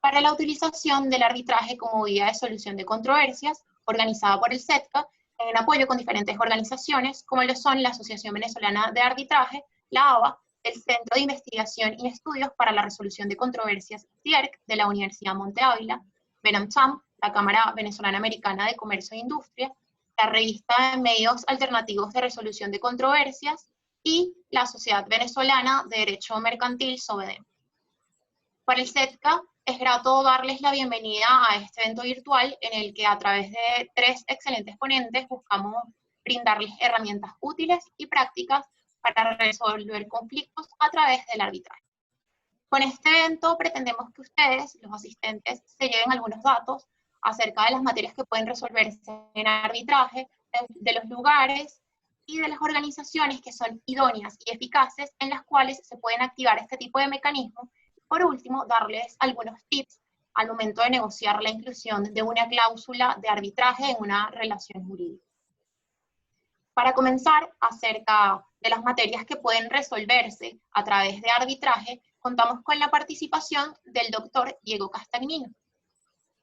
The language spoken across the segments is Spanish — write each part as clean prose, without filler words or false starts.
para la utilización del arbitraje como vía de solución de controversias, organizada por el CEDCA, en apoyo con diferentes organizaciones, como lo son la Asociación Venezolana de Arbitraje, la AVA, el Centro de Investigación y Estudios para la Resolución de Controversias, CIERC, de la Universidad Monte Ávila, VENAMCHAM, la Cámara Venezolana Americana de Comercio e Industria, la Revista de Medios Alternativos de Resolución de Controversias y la Sociedad Venezolana de Derecho Mercantil, SOVEDEM. Para el CEDCA es grato darles la bienvenida a este evento virtual en el que a través de 3 excelentes ponentes buscamos brindarles herramientas útiles y prácticas para resolver conflictos a través del arbitraje. Con este evento pretendemos que ustedes, los asistentes, se lleven algunos datos acerca de las materias que pueden resolverse en arbitraje, de los lugares y de las organizaciones que son idóneas y eficaces en las cuales se pueden activar este tipo de mecanismos. Por último, darles algunos tips al momento de negociar la inclusión de una cláusula de arbitraje en una relación jurídica. Para comenzar, acerca de las materias que pueden resolverse a través de arbitraje, contamos con la participación del doctor Diego Castagnino.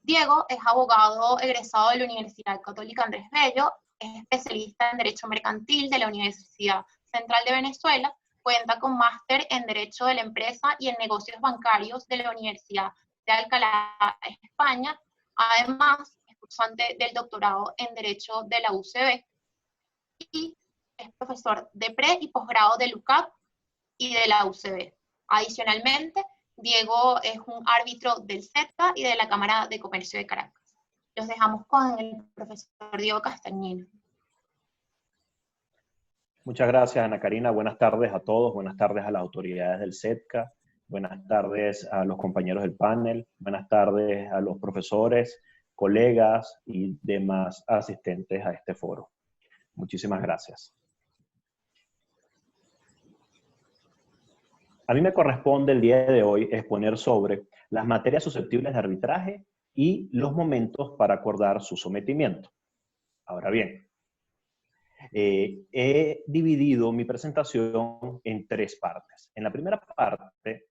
Diego es abogado egresado de la Universidad Católica Andrés Bello, es especialista en Derecho Mercantil de la Universidad Central de Venezuela, cuenta con máster en Derecho de la Empresa y en Negocios Bancarios de la Universidad de Alcalá, España. Además, es cursante del doctorado en Derecho de la UCB y es profesor de pre- y posgrado de LUCAP y de la UCB. Adicionalmente, Diego es un árbitro del CEDCA y de la Cámara de Comercio de Caracas. Los dejamos con el profesor Diego Castagnino. Muchas gracias, Ana Karina. Buenas tardes a todos. Buenas tardes a las autoridades del CEDCA. Buenas tardes a los compañeros del panel. Buenas tardes a los profesores, colegas y demás asistentes a este foro. Muchísimas gracias. A mí me corresponde el día de hoy exponer sobre las materias susceptibles de arbitraje y los momentos para acordar su sometimiento. Ahora bien, he dividido mi presentación en 3 partes. En la primera parte,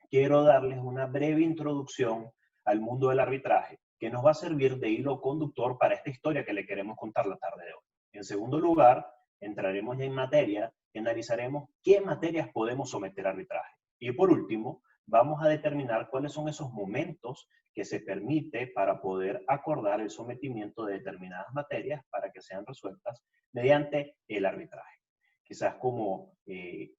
quiero darles una breve introducción al mundo del arbitraje, que nos va a servir de hilo conductor para esta historia que le queremos contar la tarde de hoy. En segundo lugar, entraremos ya en materia y analizaremos qué materias podemos someter a arbitraje. Y por último, vamos a determinar cuáles son esos momentos que se permite para poder acordar el sometimiento de determinadas materias para que sean resueltas mediante el arbitraje. Quizás como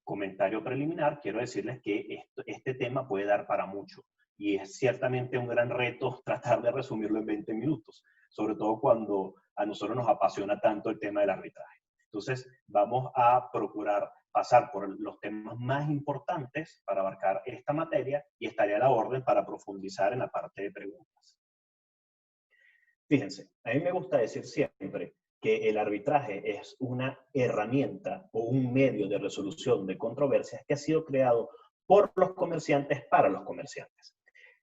comentario preliminar, quiero decirles que este tema puede dar para mucho y es ciertamente un gran reto tratar de resumirlo en 20 minutos, sobre todo cuando a nosotros nos apasiona tanto el tema del arbitraje. Entonces, vamos a procurar pasar por los temas más importantes para abarcar esta materia y estaré a la orden para profundizar en la parte de preguntas. Fíjense, a mí me gusta decir siempre que el arbitraje es una herramienta o un medio de resolución de controversias que ha sido creado por los comerciantes para los comerciantes.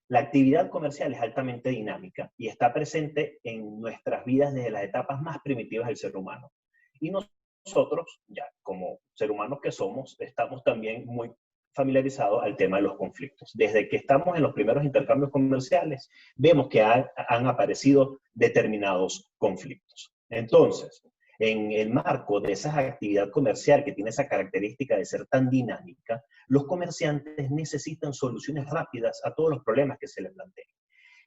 La actividad comercial es altamente dinámica y está presente en nuestras vidas desde las etapas más primitivas del ser humano. Y nosotros, ya como seres humanos que somos, estamos también muy familiarizados al tema de los conflictos. Desde que estamos en los primeros intercambios comerciales, vemos que han aparecido determinados conflictos. Entonces, en el marco de esa actividad comercial que tiene esa característica de ser tan dinámica, los comerciantes necesitan soluciones rápidas a todos los problemas que se les planteen.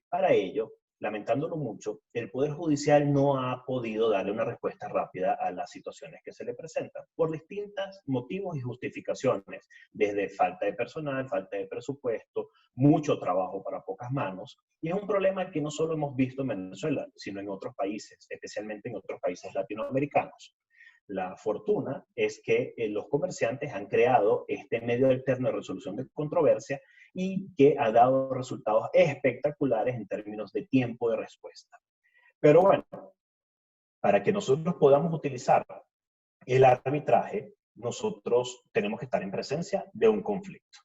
Para ello, lamentándolo mucho, el Poder Judicial no ha podido darle una respuesta rápida a las situaciones que se le presentan, por distintos motivos y justificaciones, desde falta de personal, falta de presupuesto, mucho trabajo para pocas manos, y es un problema que no solo hemos visto en Venezuela, sino en otros países, especialmente en otros países latinoamericanos. La fortuna es que los comerciantes han creado este medio alterno de resolución de controversia y que ha dado resultados espectaculares en términos de tiempo de respuesta. Pero bueno, para que nosotros podamos utilizar el arbitraje, nosotros tenemos que estar en presencia de un conflicto.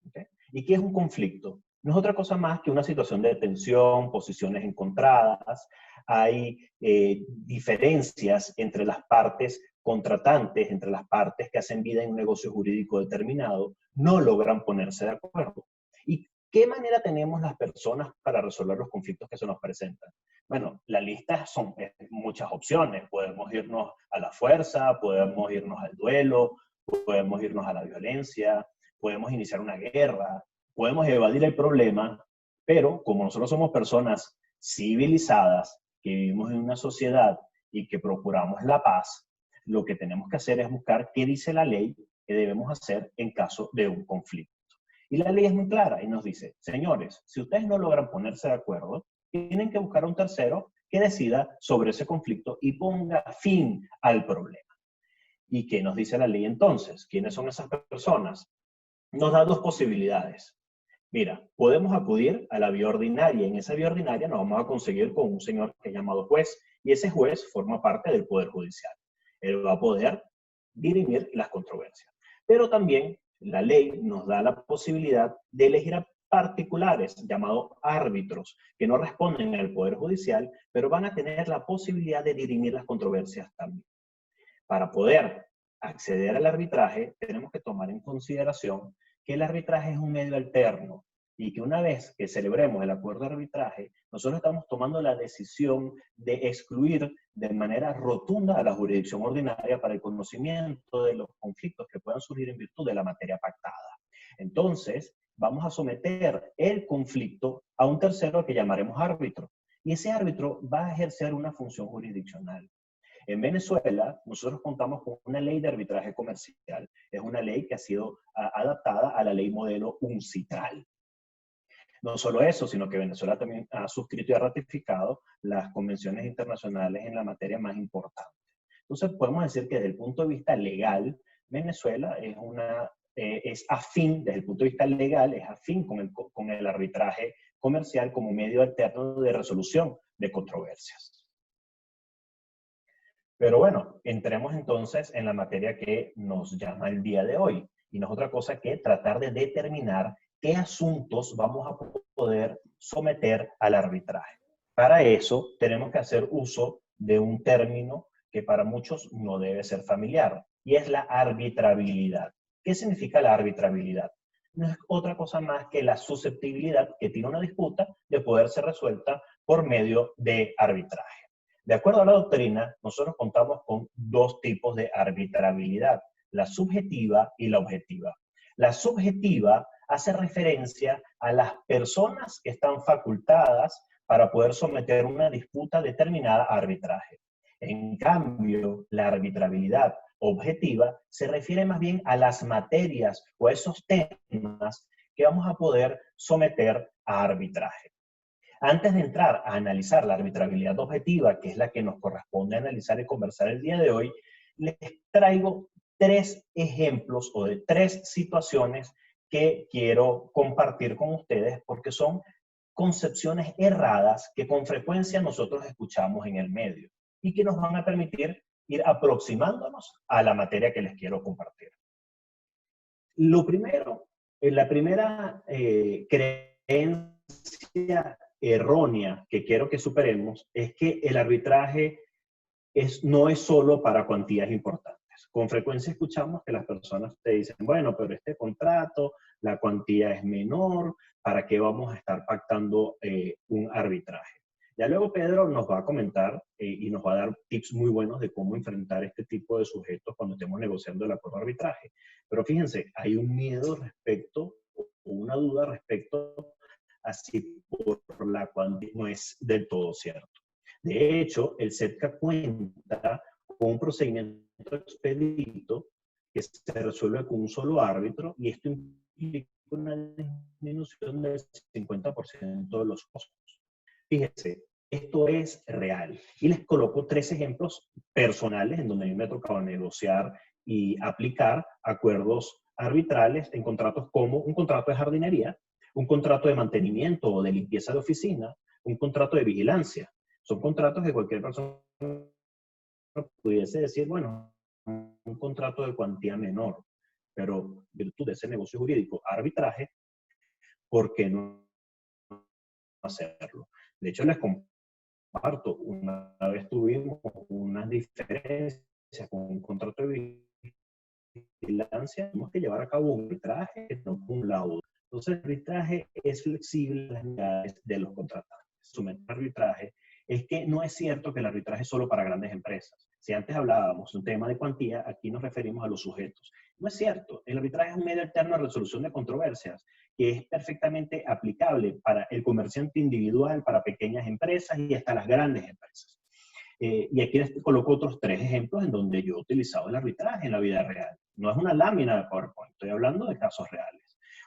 ¿Okay? ¿Y qué es un conflicto? No es otra cosa más que una situación de tensión, posiciones encontradas, hay diferencias entre las partes contratantes, entre las partes que hacen vida en un negocio jurídico determinado, no logran ponerse de acuerdo. ¿Y ¿Qué manera tenemos las personas para resolver los conflictos que se nos presentan? Bueno, la lista son muchas opciones. Podemos irnos a la fuerza, podemos irnos al duelo, podemos irnos a la violencia, podemos iniciar una guerra, podemos evadir el problema, pero como nosotros somos personas civilizadas, que vivimos en una sociedad y que procuramos la paz, lo que tenemos que hacer es buscar qué dice la ley que debemos hacer en caso de un conflicto. Y la ley es muy clara y nos dice, señores, si ustedes no logran ponerse de acuerdo, tienen que buscar a un tercero que decida sobre ese conflicto y ponga fin al problema. ¿Y qué nos dice la ley entonces? ¿Quiénes son esas personas? Nos da dos posibilidades. Mira, podemos acudir a la vía ordinaria. En esa vía ordinaria nos vamos a conseguir con un señor que es llamado juez, y ese juez forma parte del Poder Judicial. Él va a poder dirimir las controversias. Pero también la ley nos da la posibilidad de elegir a particulares, llamados árbitros, que no responden al Poder Judicial, pero van a tener la posibilidad de dirimir las controversias también. Para poder acceder al arbitraje, tenemos que tomar en consideración que el arbitraje es un medio alterno y que una vez que celebremos el acuerdo de arbitraje, nosotros estamos tomando la decisión de excluir de manera rotunda a la jurisdicción ordinaria para el conocimiento de los conflictos que puedan surgir en virtud de la materia pactada. Entonces, vamos a someter el conflicto a un tercero que llamaremos árbitro, y ese árbitro va a ejercer una función jurisdiccional. En Venezuela, nosotros contamos con una ley de arbitraje comercial. Es una ley que ha sido adaptada a la ley modelo UNCITRAL. No solo eso, sino que Venezuela también ha suscrito y ha ratificado las convenciones internacionales en la materia más importante. Entonces, podemos decir que desde el punto de vista legal, Venezuela es afín, desde el punto de vista legal, es afín con el arbitraje comercial como medio alterno de resolución de controversias. Pero bueno, entremos entonces en la materia que nos llama el día de hoy. Y no es otra cosa que tratar de determinar qué asuntos vamos a poder someter al arbitraje. Para eso tenemos que hacer uso de un término que para muchos no debe ser familiar, y es la arbitrabilidad. ¿Qué significa la arbitrabilidad? No es otra cosa más que la susceptibilidad que tiene una disputa de poder ser resuelta por medio de arbitraje. De acuerdo a la doctrina, nosotros contamos con dos tipos de arbitrabilidad, la subjetiva y la objetiva. La subjetiva hace referencia a las personas que están facultadas para poder someter una disputa determinada a arbitraje. En cambio, la arbitrabilidad objetiva se refiere más bien a las materias o a esos temas que vamos a poder someter a arbitraje. Antes de entrar a analizar la arbitrabilidad objetiva, que es la que nos corresponde analizar y conversar el día de hoy, les traigo tres ejemplos o de tres situaciones que quiero compartir con ustedes porque son concepciones erradas que con frecuencia nosotros escuchamos en el medio y que nos van a permitir ir aproximándonos a la materia que les quiero compartir. Lo primero, la primera creencia errónea que quiero que superemos es que el arbitraje no es solo para cuantías importantes. Con frecuencia escuchamos que las personas te dicen, bueno, pero este contrato, la cuantía es menor, ¿para qué vamos a estar pactando un arbitraje? Ya luego Pedro nos va a comentar y nos va a dar tips muy buenos de cómo enfrentar este tipo de sujetos cuando estemos negociando el acuerdo de arbitraje. Pero fíjense, hay un miedo respecto, o una duda respecto así por la cuantía no es del todo cierto. De hecho, el CEDCA cuenta con un procedimiento expedito que se resuelve con un solo árbitro y esto implica una disminución del 50% de los costos. Fíjense, esto es real. Y les coloco tres ejemplos personales en donde a mí me ha tocado negociar y aplicar acuerdos arbitrales en contratos como un contrato de jardinería, un contrato de mantenimiento o de limpieza de oficina, un contrato de vigilancia. Son contratos que cualquier persona pudiese decir, bueno, un contrato de cuantía menor, pero virtud de ese negocio jurídico, arbitraje, ¿por qué no hacerlo? De hecho, les comparto, una vez tuvimos unas diferencias con un contrato de vigilancia, tenemos que llevar a cabo un arbitraje, no un laudo. Entonces, el arbitraje es flexible a las necesidades de los contratantes. Someter arbitraje es que no es cierto que el arbitraje es solo para grandes empresas. Si antes hablábamos de un tema de cuantía, aquí nos referimos a los sujetos. No es cierto. El arbitraje es un medio alterno de resolución de controversias que es perfectamente aplicable para el comerciante individual, para pequeñas empresas y hasta las grandes empresas. Y aquí les coloco otros 3 ejemplos en donde yo he utilizado el arbitraje en la vida real. No es una lámina de PowerPoint, estoy hablando de casos reales.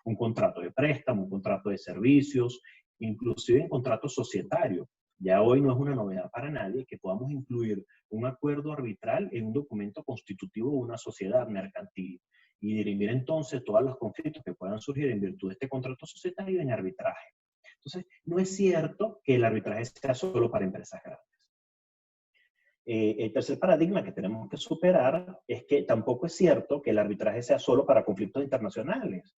Un contrato de préstamo, un contrato de servicios, inclusive en contrato societario. Ya hoy no es una novedad para nadie que podamos incluir un acuerdo arbitral en un documento constitutivo de una sociedad mercantil y dirimir entonces todos los conflictos que puedan surgir en virtud de este contrato societario en arbitraje. Entonces, no es cierto que el arbitraje sea solo para empresas grandes. El tercer paradigma que tenemos que superar es que tampoco es cierto que el arbitraje sea solo para conflictos internacionales.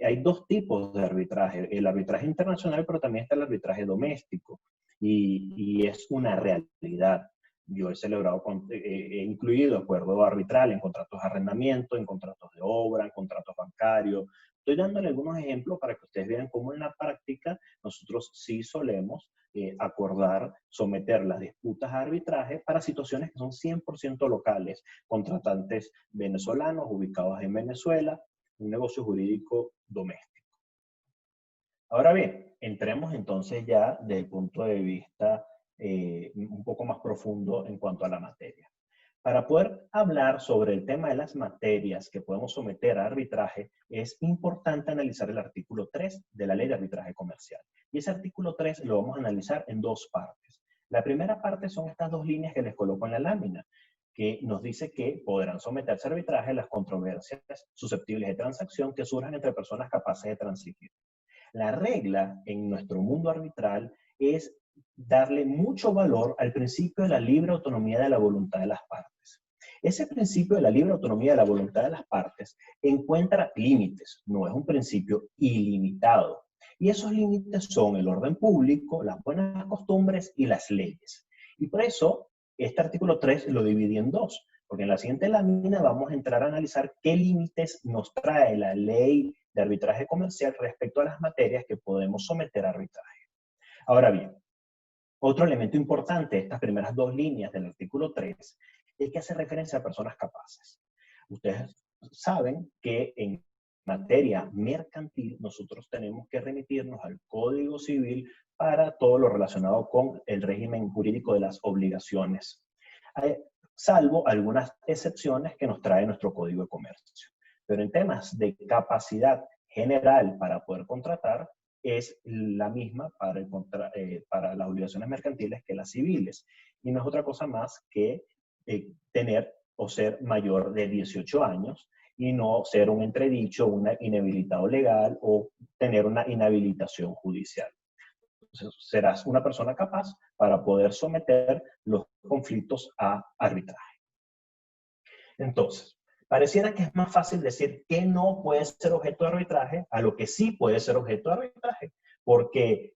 Hay 2 tipos de arbitraje, el arbitraje internacional, pero también está el arbitraje doméstico, y es una realidad. Yo he celebrado, he incluido acuerdo arbitral en contratos de arrendamiento, en contratos de obra, en contratos bancarios. Estoy dándole algunos ejemplos para que ustedes vean cómo en la práctica nosotros sí solemos acordar, someter las disputas a arbitraje para situaciones que son 100% locales, contratantes venezolanos ubicados en Venezuela, un negocio jurídico doméstico. Ahora bien, entremos entonces ya desde el punto de vista un poco más profundo en cuanto a la materia. Para poder hablar sobre el tema de las materias que podemos someter a arbitraje, es importante analizar el artículo 3 de la Ley de Arbitraje Comercial. Y ese artículo 3 lo vamos a analizar en 2 partes. La primera parte son estas 2 líneas que les coloco en la lámina, que nos dice que podrán someterse a arbitraje las controversias susceptibles de transacción que surjan entre personas capaces de transigir. La regla en nuestro mundo arbitral es darle mucho valor al principio de la libre autonomía de la voluntad de las partes. Ese principio de la libre autonomía de la voluntad de las partes encuentra límites, no es un principio ilimitado. Y esos límites son el orden público, las buenas costumbres y las leyes. Y por eso, este artículo 3 lo dividí en 2, porque en la siguiente lámina vamos a entrar a analizar qué límites nos trae la ley de arbitraje comercial respecto a las materias que podemos someter a arbitraje. Ahora bien, otro elemento importante de estas primeras 2 líneas del artículo 3 es que hace referencia a personas capaces. Ustedes saben que en materia mercantil nosotros tenemos que remitirnos al Código Civil para todo lo relacionado con el régimen jurídico de las obligaciones, salvo algunas excepciones que nos trae nuestro Código de Comercio. Pero en temas de capacidad general para poder contratar, es la misma para las obligaciones mercantiles que las civiles. Y no es otra cosa más que tener o ser mayor de 18 años y no ser un entredicho, un inhabilitado legal o tener una inhabilitación judicial. Entonces, serás una persona capaz para poder someter los conflictos a arbitraje. Entonces, pareciera que es más fácil decir que no puede ser objeto de arbitraje a lo que sí puede ser objeto de arbitraje, porque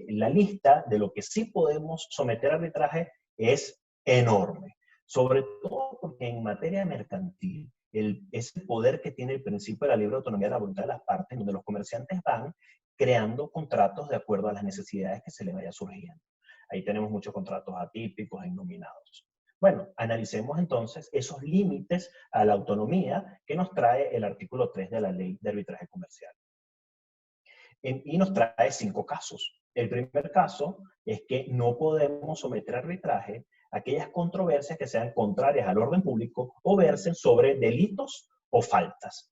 la lista de lo que sí podemos someter a arbitraje es enorme. Sobre todo porque en materia mercantil, ese poder que tiene el principio de la libre autonomía de la voluntad de las partes, donde los comerciantes van creando contratos de acuerdo a las necesidades que se les vaya surgiendo. Ahí tenemos muchos contratos atípicos e innominados. Bueno, analicemos entonces esos límites a la autonomía que nos trae el artículo 3 de la Ley de Arbitraje Comercial. Y nos trae 5 casos. El primer caso es que no podemos someter a arbitraje aquellas controversias que sean contrarias al orden público o versen sobre delitos o faltas.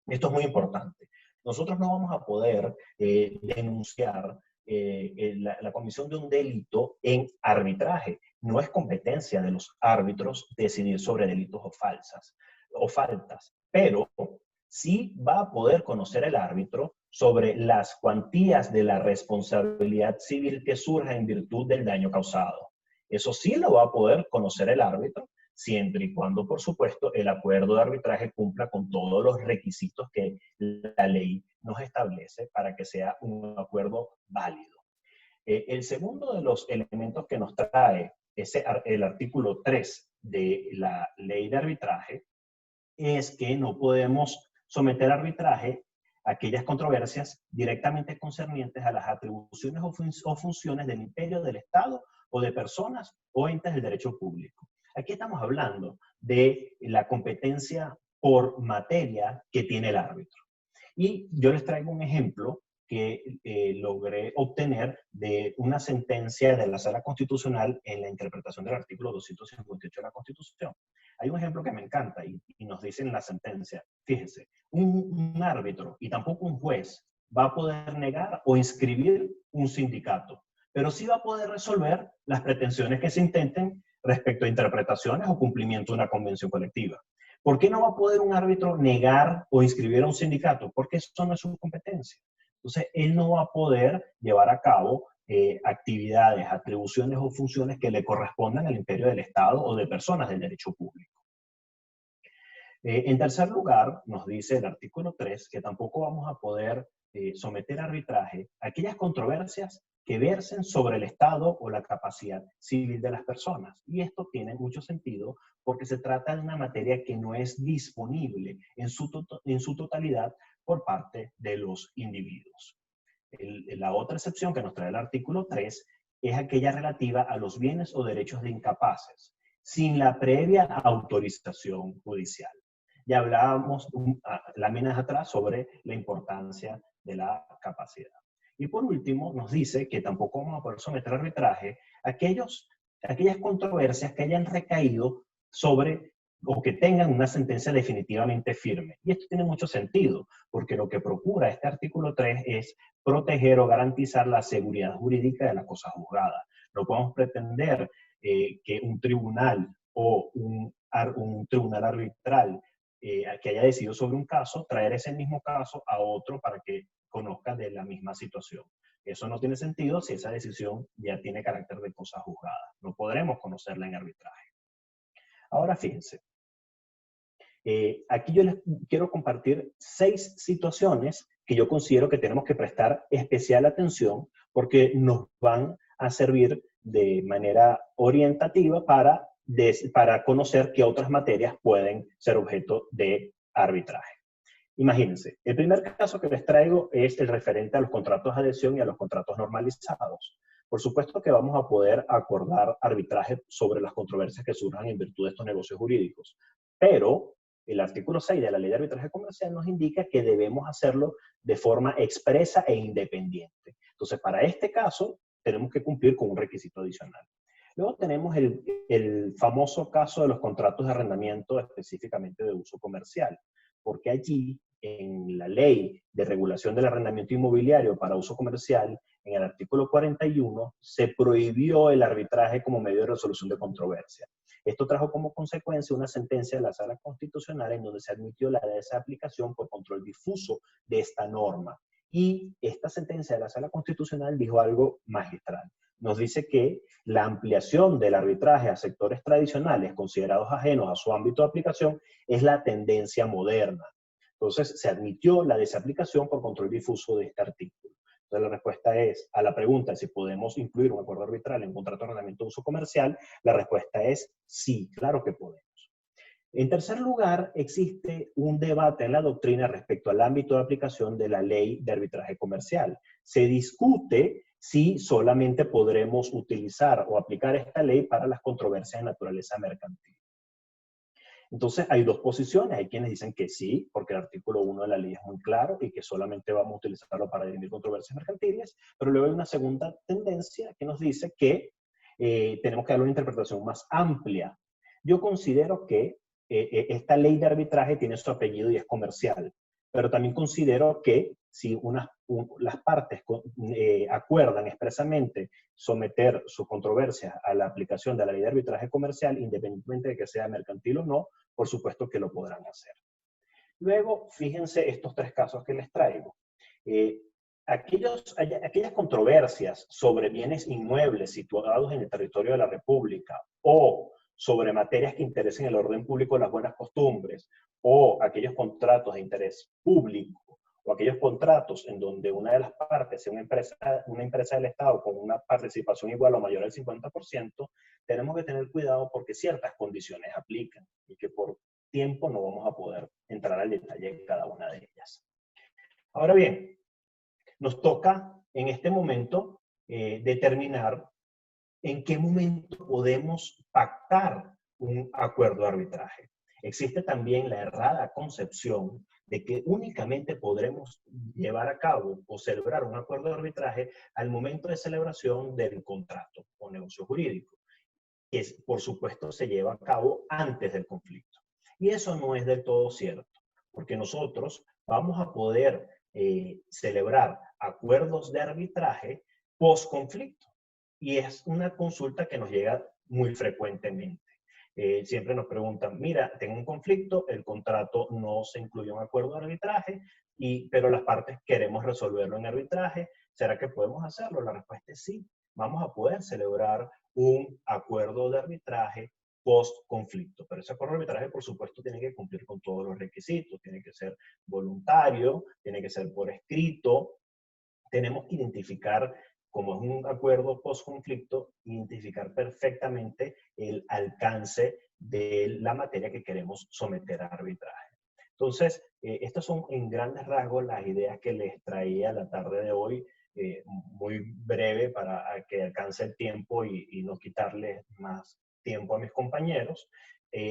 Esto es muy importante. Nosotros no vamos a poder denunciar la comisión de un delito en arbitraje. No es competencia de los árbitros decidir sobre delitos o faltas, pero sí va a poder conocer el árbitro sobre las cuantías de la responsabilidad civil que surja en virtud del daño causado. Eso sí lo va a poder conocer el árbitro, siempre y cuando, por supuesto, el acuerdo de arbitraje cumpla con todos los requisitos que la ley nos establece para que sea un acuerdo válido. El segundo de los elementos que nos trae el artículo 3 de la ley de arbitraje es que no podemos someter a arbitraje aquellas controversias directamente concernientes a las atribuciones o funciones del imperio, del Estado o de personas o entes del derecho público. Aquí estamos hablando de la competencia por materia que tiene el árbitro. Y yo les traigo un ejemplo que logré obtener de una sentencia de la Sala Constitucional en la interpretación del artículo 258 de la Constitución. Hay un ejemplo que me encanta y nos dice en la sentencia, fíjense, un árbitro y tampoco un juez va a poder negar o inscribir un sindicato, pero sí va a poder resolver las pretensiones que se intenten respecto a interpretaciones o cumplimiento de una convención colectiva. ¿Por qué no va a poder un árbitro negar o inscribir a un sindicato? Porque eso no es su competencia. Entonces, él no va a poder llevar a cabo actividades, atribuciones o funciones que le correspondan al imperio del Estado o de personas del derecho público. En tercer lugar, nos dice el artículo 3 que tampoco vamos a poder someter a arbitraje aquellas controversias que versen sobre el estado o la capacidad civil de las personas. Y esto tiene mucho sentido porque se trata de una materia que no es disponible en su totalidad por parte de los individuos. La otra excepción que nos trae el artículo 3 es aquella relativa a los bienes o derechos de incapaces, sin la previa autorización judicial. Ya hablábamos láminas atrás sobre la importancia de la capacidad. Y por último, nos dice que tampoco vamos a poder someter a arbitraje aquellas controversias que hayan recaído sobre o que tengan una sentencia definitivamente firme. Y esto tiene mucho sentido, porque lo que procura este artículo 3 es proteger o garantizar la seguridad jurídica de la cosa juzgada. No podemos pretender que un tribunal o un tribunal arbitral que haya decidido sobre un caso, traer ese mismo caso a otro para que conozca de la misma situación. Eso no tiene sentido si esa decisión ya tiene carácter de cosa juzgada. No podremos conocerla en arbitraje. Ahora fíjense, aquí yo les quiero compartir 6 situaciones que yo considero que tenemos que prestar especial atención porque nos van a servir de manera orientativa para conocer qué otras materias pueden ser objeto de arbitraje. Imagínense, el primer caso que les traigo es el referente a los contratos de adhesión y a los contratos normalizados. Por supuesto que vamos a poder acordar arbitraje sobre las controversias que surjan en virtud de estos negocios jurídicos, pero el artículo 6 de la Ley de Arbitraje Comercial nos indica que debemos hacerlo de forma expresa e independiente. Entonces, para este caso, tenemos que cumplir con un requisito adicional. Luego tenemos el famoso caso de los contratos de arrendamiento específicamente de uso comercial, porque allí en la Ley de Regulación del Arrendamiento Inmobiliario para Uso Comercial, en el artículo 41, se prohibió el arbitraje como medio de resolución de controversia. Esto trajo como consecuencia una sentencia de la Sala Constitucional en donde se admitió la desaplicación por control difuso de esta norma. Y esta sentencia de la Sala Constitucional dijo algo magistral. Nos dice que la ampliación del arbitraje a sectores tradicionales considerados ajenos a su ámbito de aplicación es la tendencia moderna. Entonces, se admitió la desaplicación por control difuso de este artículo. Entonces, la respuesta es, a la pregunta de si podemos incluir un acuerdo arbitral en un contrato de arrendamiento de uso comercial, la respuesta es sí, claro que podemos. En tercer lugar, existe un debate en la doctrina respecto al ámbito de aplicación de la Ley de Arbitraje Comercial. Se discute si solamente podremos utilizar o aplicar esta ley para las controversias de naturaleza mercantil. Entonces, hay dos posiciones. Hay quienes dicen que sí, porque el artículo 1 de la ley es muy claro y que solamente vamos a utilizarlo para dirimir controversias mercantiles, pero luego hay una segunda tendencia que nos dice que tenemos que darle una interpretación más amplia. Yo considero que esta ley de arbitraje tiene su apellido y es comercial, pero también considero que si las partes acuerdan expresamente someter sus controversias a la aplicación de la ley de arbitraje comercial, independientemente de que sea mercantil o no, por supuesto que lo podrán hacer. Luego, fíjense estos 3 casos que les traigo. Aquellas controversias sobre bienes inmuebles situados en el territorio de la República o sobre materias que interesen el orden público o las buenas costumbres, o aquellos contratos de interés público, o aquellos contratos en donde una de las partes sea una empresa del Estado con una participación igual o mayor al 50%, tenemos que tener cuidado porque ciertas condiciones aplican y que por tiempo no vamos a poder entrar al detalle de cada una de ellas. Ahora bien, nos toca en este momento determinar en qué momento podemos pactar un acuerdo de arbitraje. Existe también la errada concepción de que únicamente podremos llevar a cabo o celebrar un acuerdo de arbitraje al momento de celebración del contrato o negocio jurídico, que por supuesto se lleva a cabo antes del conflicto. Y eso no es del todo cierto, porque nosotros vamos a poder celebrar acuerdos de arbitraje post conflicto. Y es una consulta que nos llega muy frecuentemente. Siempre nos preguntan, mira, tengo un conflicto, el contrato no se incluye en un acuerdo de arbitraje, pero las partes queremos resolverlo en arbitraje. ¿Será que podemos hacerlo? La respuesta es sí. Vamos a poder celebrar un acuerdo de arbitraje post-conflicto. Pero ese acuerdo de arbitraje, por supuesto, tiene que cumplir con todos los requisitos. Tiene que ser voluntario, tiene que ser por escrito. Tenemos que identificar, como es un acuerdo post-conflicto, identificar perfectamente el alcance de la materia que queremos someter a arbitraje. Entonces, estas son en grandes rasgos las ideas que les traía la tarde de hoy, muy breve para que alcance el tiempo y no quitarles más tiempo a mis compañeros.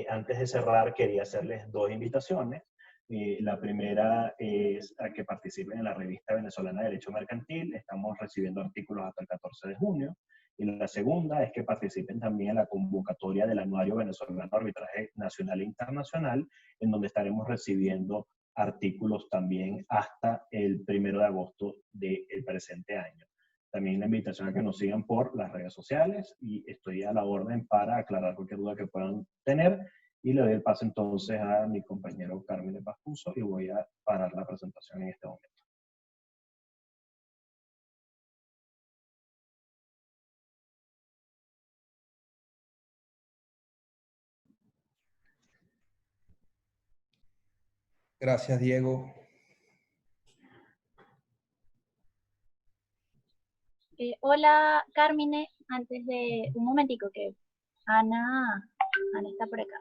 Antes de cerrar, quería hacerles dos invitaciones. La primera es a que participen en la revista venezolana de Derecho Mercantil. Estamos recibiendo artículos hasta el 14 de junio. Y la segunda es que participen también en la convocatoria del Anuario Venezolano de Arbitraje Nacional e Internacional, en donde estaremos recibiendo artículos también hasta el 1 de agosto del presente año. También la invitación a que nos sigan por las redes sociales y estoy a la orden para aclarar cualquier duda que puedan tener. Y le doy el paso entonces a mi compañero Carmine Pascuso y voy a parar la presentación en este momento. Gracias, Diego. Hola, Carmine. Antes de un momentico que Ana está por acá.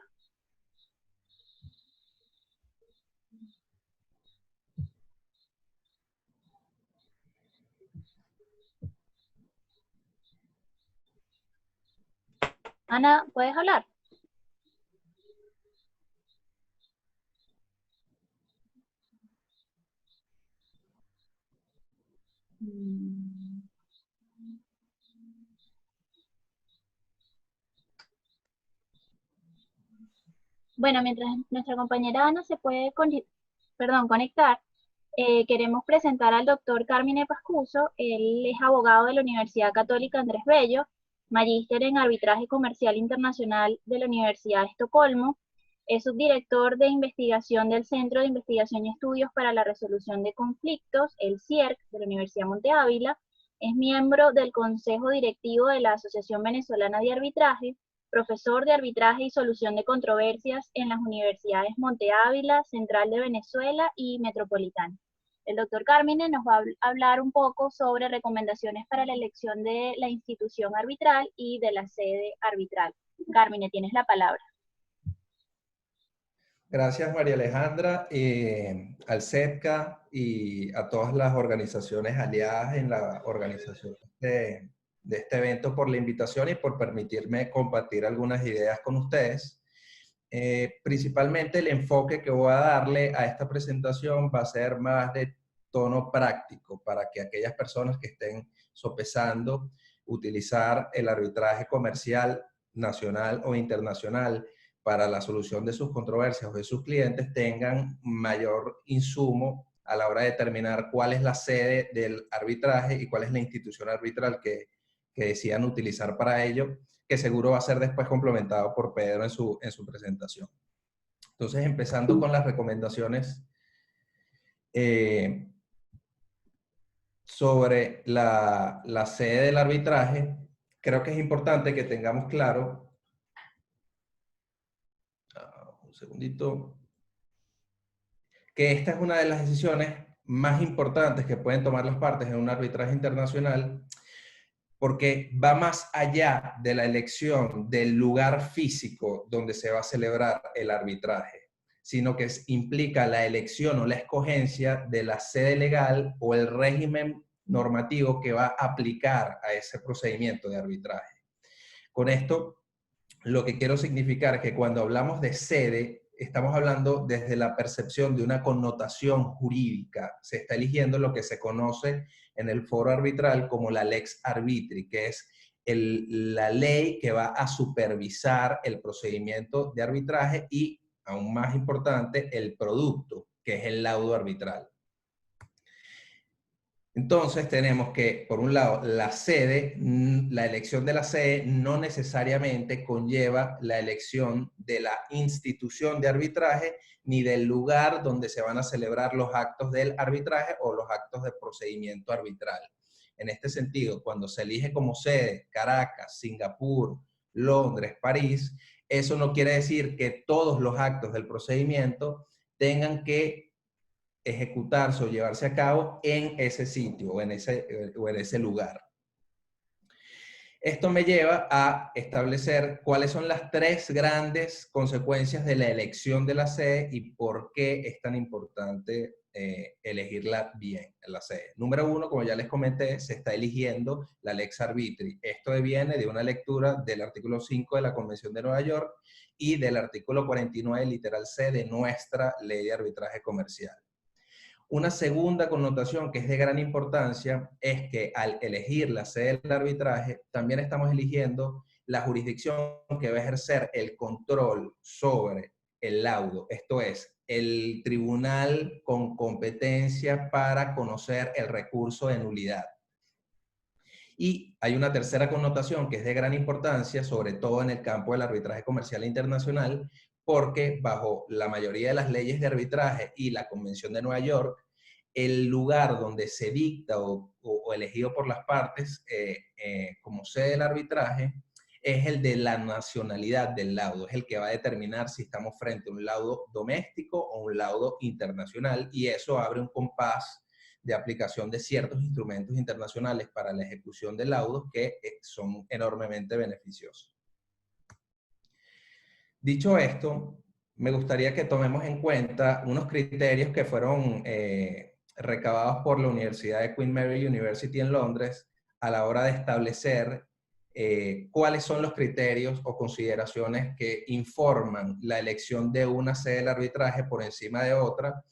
Ana, ¿puedes hablar? Bueno, mientras nuestra compañera Ana se puede conectar, queremos presentar al doctor Carmine Pascuso. Él es abogado de la Universidad Católica Andrés Bello, magíster en Arbitraje Comercial Internacional de la Universidad de Estocolmo, es subdirector de investigación del Centro de Investigación y Estudios para la Resolución de Conflictos, el CIERC, de la Universidad Monte Ávila, es miembro del Consejo Directivo de la Asociación Venezolana de Arbitraje, profesor de arbitraje y solución de controversias en las universidades Monte Ávila, Central de Venezuela y Metropolitana. El doctor Carmine nos va a hablar un poco sobre recomendaciones para la elección de la institución arbitral y de la sede arbitral. Carmine, tienes la palabra. Gracias, María Alejandra, al CEPCA y a todas las organizaciones aliadas en la organización de este evento por la invitación y por permitirme compartir algunas ideas con ustedes. Principalmente el enfoque que voy a darle a esta presentación va a ser más de tono práctico para que aquellas personas que estén sopesando utilizar el arbitraje comercial nacional o internacional para la solución de sus controversias o de sus clientes tengan mayor insumo a la hora de determinar cuál es la sede del arbitraje y cuál es la institución arbitral que decidan utilizar para ello, que seguro va a ser después complementado por Pedro en su presentación. Entonces, empezando con las recomendaciones sobre la sede del arbitraje, creo que es importante que tengamos claro, un segundito, que esta es una de las decisiones más importantes que pueden tomar las partes en un arbitraje internacional, porque va más allá de la elección del lugar físico donde se va a celebrar el arbitraje. sino que implica la elección o la escogencia de la sede legal o el régimen normativo que va a aplicar a ese procedimiento de arbitraje. Con esto, lo que quiero significar es que cuando hablamos de sede, estamos hablando desde la percepción de una connotación jurídica. Se está eligiendo lo que se conoce en el foro arbitral como la lex arbitri, que es la ley que va a supervisar el procedimiento de arbitraje y, aún más importante, el producto, que es el laudo arbitral. Entonces tenemos que, por un lado, la sede, la elección de la sede no necesariamente conlleva la elección de la institución de arbitraje ni del lugar donde se van a celebrar los actos del arbitraje o los actos de procedimiento arbitral. En este sentido, cuando se elige como sede Caracas, Singapur, Londres, París, eso no quiere decir que todos los actos del procedimiento tengan que ejecutarse o llevarse a cabo en ese sitio o en ese lugar. Esto me lleva a establecer cuáles son las 3 grandes consecuencias de la elección de la sede y por qué es tan importante elegirla bien, la sede. Número 1, como ya les comenté, se está eligiendo la lex arbitri. Esto viene de una lectura del artículo 5 de la Convención de Nueva York y del artículo 49, literal C, de nuestra Ley de Arbitraje Comercial. Una segunda connotación que es de gran importancia es que al elegir la sede del arbitraje, también estamos eligiendo la jurisdicción que va a ejercer el control sobre el laudo. Esto es, el tribunal con competencia para conocer el recurso de nulidad. Y hay una tercera connotación que es de gran importancia, sobre todo en el campo del arbitraje comercial internacional, porque bajo la mayoría de las leyes de arbitraje y la Convención de Nueva York, el lugar donde se dicta o elegido por las partes como sede del arbitraje es el de la nacionalidad del laudo, es el que va a determinar si estamos frente a un laudo doméstico o un laudo internacional, y eso abre un compás de aplicación de ciertos instrumentos internacionales para la ejecución de laudos que son enormemente beneficiosos. Dicho esto, me gustaría que tomemos en cuenta unos criterios que fueron recabados por la Universidad de Queen Mary University en Londres a la hora de establecer cuáles son los criterios o consideraciones que informan la elección de una sede del arbitraje por encima de otra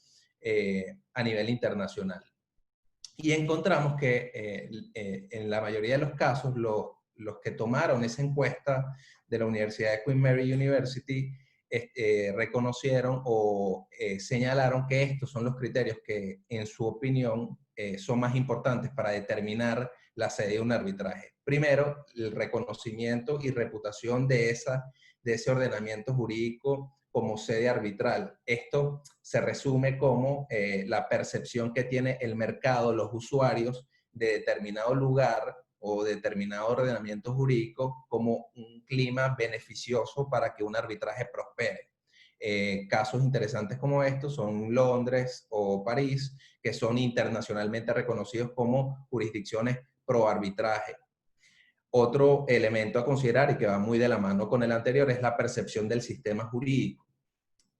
a nivel internacional. Y encontramos que en la mayoría de los casos los que tomaron esa encuesta de la Universidad de Queen Mary University reconocieron o señalaron que estos son los criterios que, en su opinión, son más importantes para determinar la sede de un arbitraje. Primero, el reconocimiento y reputación de ese ordenamiento jurídico como sede arbitral. Esto se resume como la percepción que tiene el mercado, los usuarios de determinado lugar o determinado ordenamiento jurídico como un clima beneficioso para que un arbitraje prospere. Casos interesantes como estos son Londres o París, que son internacionalmente reconocidos como jurisdicciones pro arbitraje. Otro elemento a considerar y que va muy de la mano con el anterior es la percepción del sistema jurídico.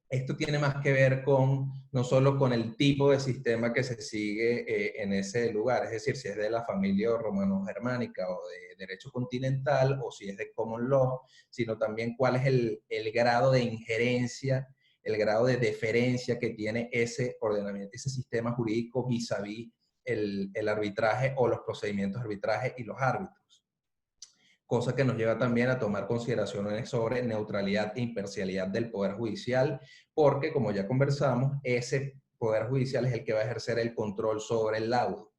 Esto tiene más que ver con, no solo con el tipo de sistema que se sigue en ese lugar, es decir, si es de la familia romano-germánica o de derecho continental, o si es de common law, sino también cuál es el grado de injerencia, el grado de deferencia que tiene ese ordenamiento, ese sistema jurídico vis-a-vis el arbitraje o los procedimientos de arbitraje y los árbitros. Cosa que nos lleva también a tomar consideraciones sobre neutralidad e imparcialidad del Poder Judicial, porque, como ya conversamos, ese Poder Judicial es el que va a ejercer el control sobre el laudo.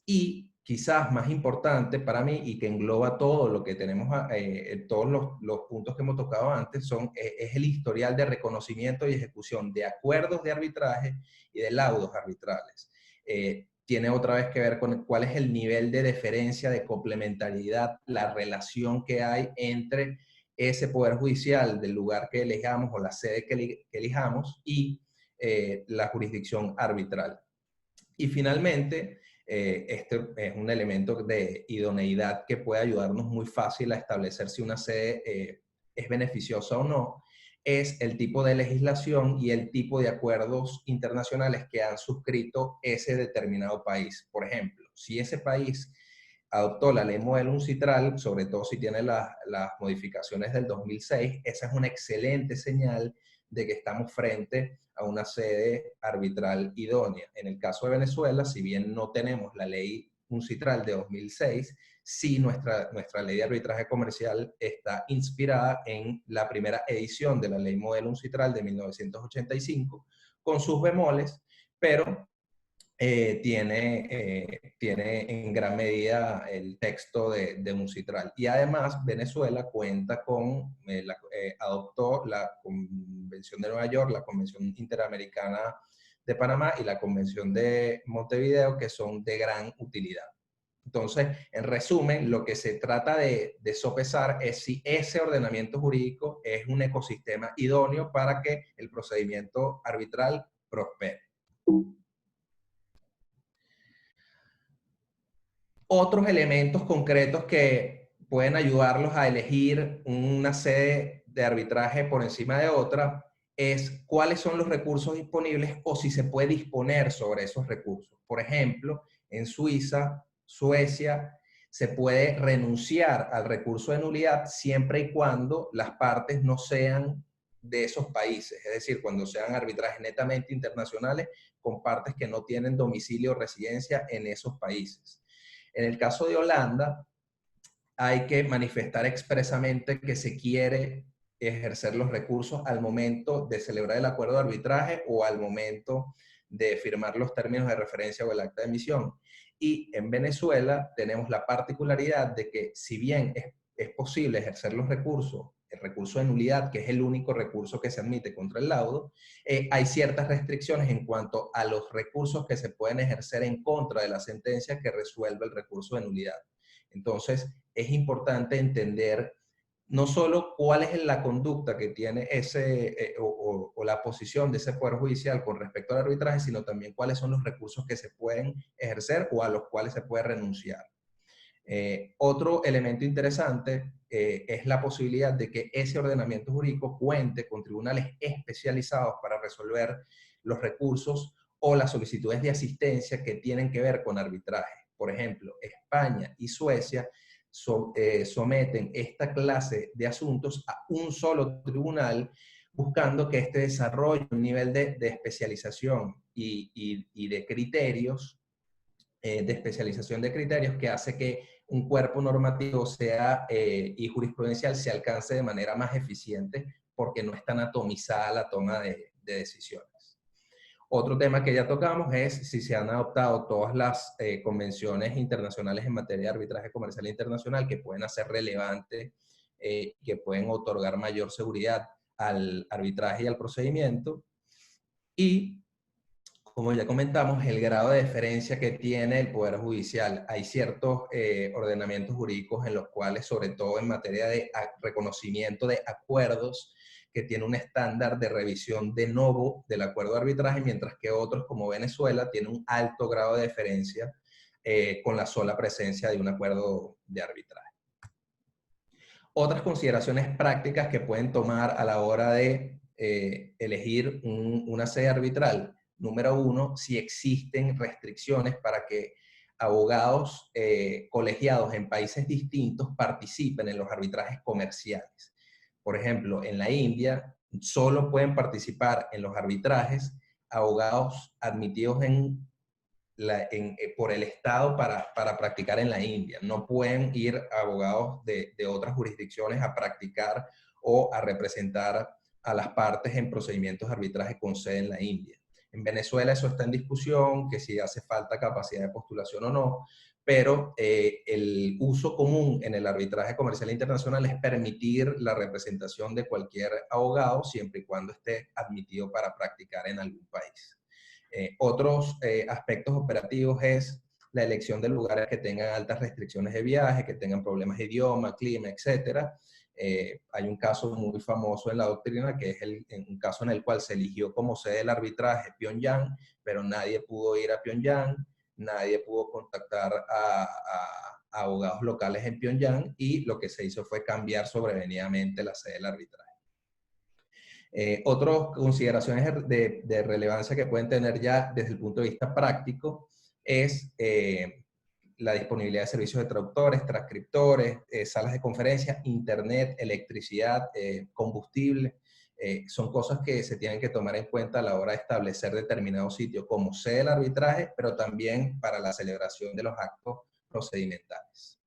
Y quizás más importante para mí, y que engloba todo lo que tenemos, todos los puntos que hemos tocado antes, es el historial de reconocimiento y ejecución de acuerdos de arbitraje y de laudos arbitrales. Tiene otra vez que ver con cuál es el nivel de deferencia, de complementariedad, la relación que hay entre ese Poder Judicial del lugar que elijamos o la sede que elijamos y la jurisdicción arbitral. Y finalmente, este es un elemento de idoneidad que puede ayudarnos muy fácil a establecer si una sede es beneficiosa o no, es el tipo de legislación y el tipo de acuerdos internacionales que han suscrito ese determinado país. Por ejemplo, si ese país adoptó la ley modelo UNCITRAL, sobre todo si tiene las modificaciones del 2006, esa es una excelente señal de que estamos frente a una sede arbitral idónea. En el caso de Venezuela, si bien no tenemos la ley UNCITRAL de 2006, sí nuestra ley de arbitraje comercial está inspirada en la primera edición de la ley modelo UNCITRAL de 1985, con sus bemoles, pero tiene en gran medida el texto de UNCITRAL. Y además Venezuela cuenta con, adoptó la Convención de Nueva York, la Convención Interamericana de Panamá y la Convención de Montevideo, que son de gran utilidad. Entonces, en resumen, lo que se trata de sopesar es si ese ordenamiento jurídico es un ecosistema idóneo para que el procedimiento arbitral prospere. Otros elementos concretos que pueden ayudarlos a elegir una sede de arbitraje por encima de otra es cuáles son los recursos disponibles o si se puede disponer sobre esos recursos. Por ejemplo, en Suiza, Suecia, se puede renunciar al recurso de nulidad siempre y cuando las partes no sean de esos países, es decir, cuando sean arbitrajes netamente internacionales con partes que no tienen domicilio o residencia en esos países. En el caso de Holanda, hay que manifestar expresamente que se quiere ejercer los recursos al momento de celebrar el acuerdo de arbitraje o al momento de firmar los términos de referencia o el acta de emisión. Y en Venezuela tenemos la particularidad de que si bien es posible ejercer los recursos, el recurso de nulidad, que es el único recurso que se admite contra el laudo, hay ciertas restricciones en cuanto a los recursos que se pueden ejercer en contra de la sentencia que resuelve el recurso de nulidad. Entonces, es importante entender no solo cuál es la conducta que tiene ese, o la posición de ese Poder Judicial con respecto al arbitraje, sino también cuáles son los recursos que se pueden ejercer o a los cuales se puede renunciar. Otro elemento interesante es la posibilidad de que ese ordenamiento jurídico cuente con tribunales especializados para resolver los recursos o las solicitudes de asistencia que tienen que ver con arbitraje. Por ejemplo, España y Suecia someten esta clase de asuntos a un solo tribunal, buscando que este desarrolle un nivel de especialización y de criterios, de especialización de criterios que hace que un cuerpo normativo sea, y jurisprudencial se alcance de manera más eficiente porque no es tan atomizada la toma de decisiones. Otro tema que ya tocamos es si se han adoptado todas las convenciones internacionales en materia de arbitraje comercial internacional que pueden hacer relevante, que pueden otorgar mayor seguridad al arbitraje y al procedimiento. Y como ya comentamos, el grado de deferencia que tiene el Poder Judicial. Hay ciertos ordenamientos jurídicos en los cuales, sobre todo en materia de reconocimiento de acuerdos, que tiene un estándar de revisión de novo del acuerdo de arbitraje, mientras que otros, como Venezuela, tienen un alto grado de deferencia con la sola presencia de un acuerdo de arbitraje. Otras consideraciones prácticas que pueden tomar a la hora de elegir una sede arbitral. Número uno, si existen restricciones para que abogados colegiados en países distintos participen en los arbitrajes comerciales. Por ejemplo, en la India solo pueden participar en los arbitrajes abogados admitidos por el Estado para practicar en la India. No pueden ir abogados de otras jurisdicciones a practicar o a representar a las partes en procedimientos de arbitraje con sede en la India. En Venezuela eso está en discusión, que si hace falta capacidad de postulación o no, pero el uso común en el arbitraje comercial internacional es permitir la representación de cualquier abogado siempre y cuando esté admitido para practicar en algún país. Otros aspectos operativos es la elección de lugares que tengan altas restricciones de viaje, que tengan problemas de idioma, clima, etc. Hay un caso muy famoso en la doctrina que es un caso en el cual se eligió como sede del arbitraje Pyongyang, pero nadie pudo ir a Pyongyang, nadie pudo contactar a abogados locales en Pyongyang y lo que se hizo fue cambiar sobrevenidamente la sede del arbitraje. Otras consideraciones de relevancia que pueden tener ya desde el punto de vista práctico es la disponibilidad de servicios de traductores, transcriptores, salas de conferencia, internet, electricidad, combustible. Son cosas que se tienen que tomar en cuenta a la hora de establecer determinado sitio como sede del arbitraje, pero también para la celebración de los actos procedimentales.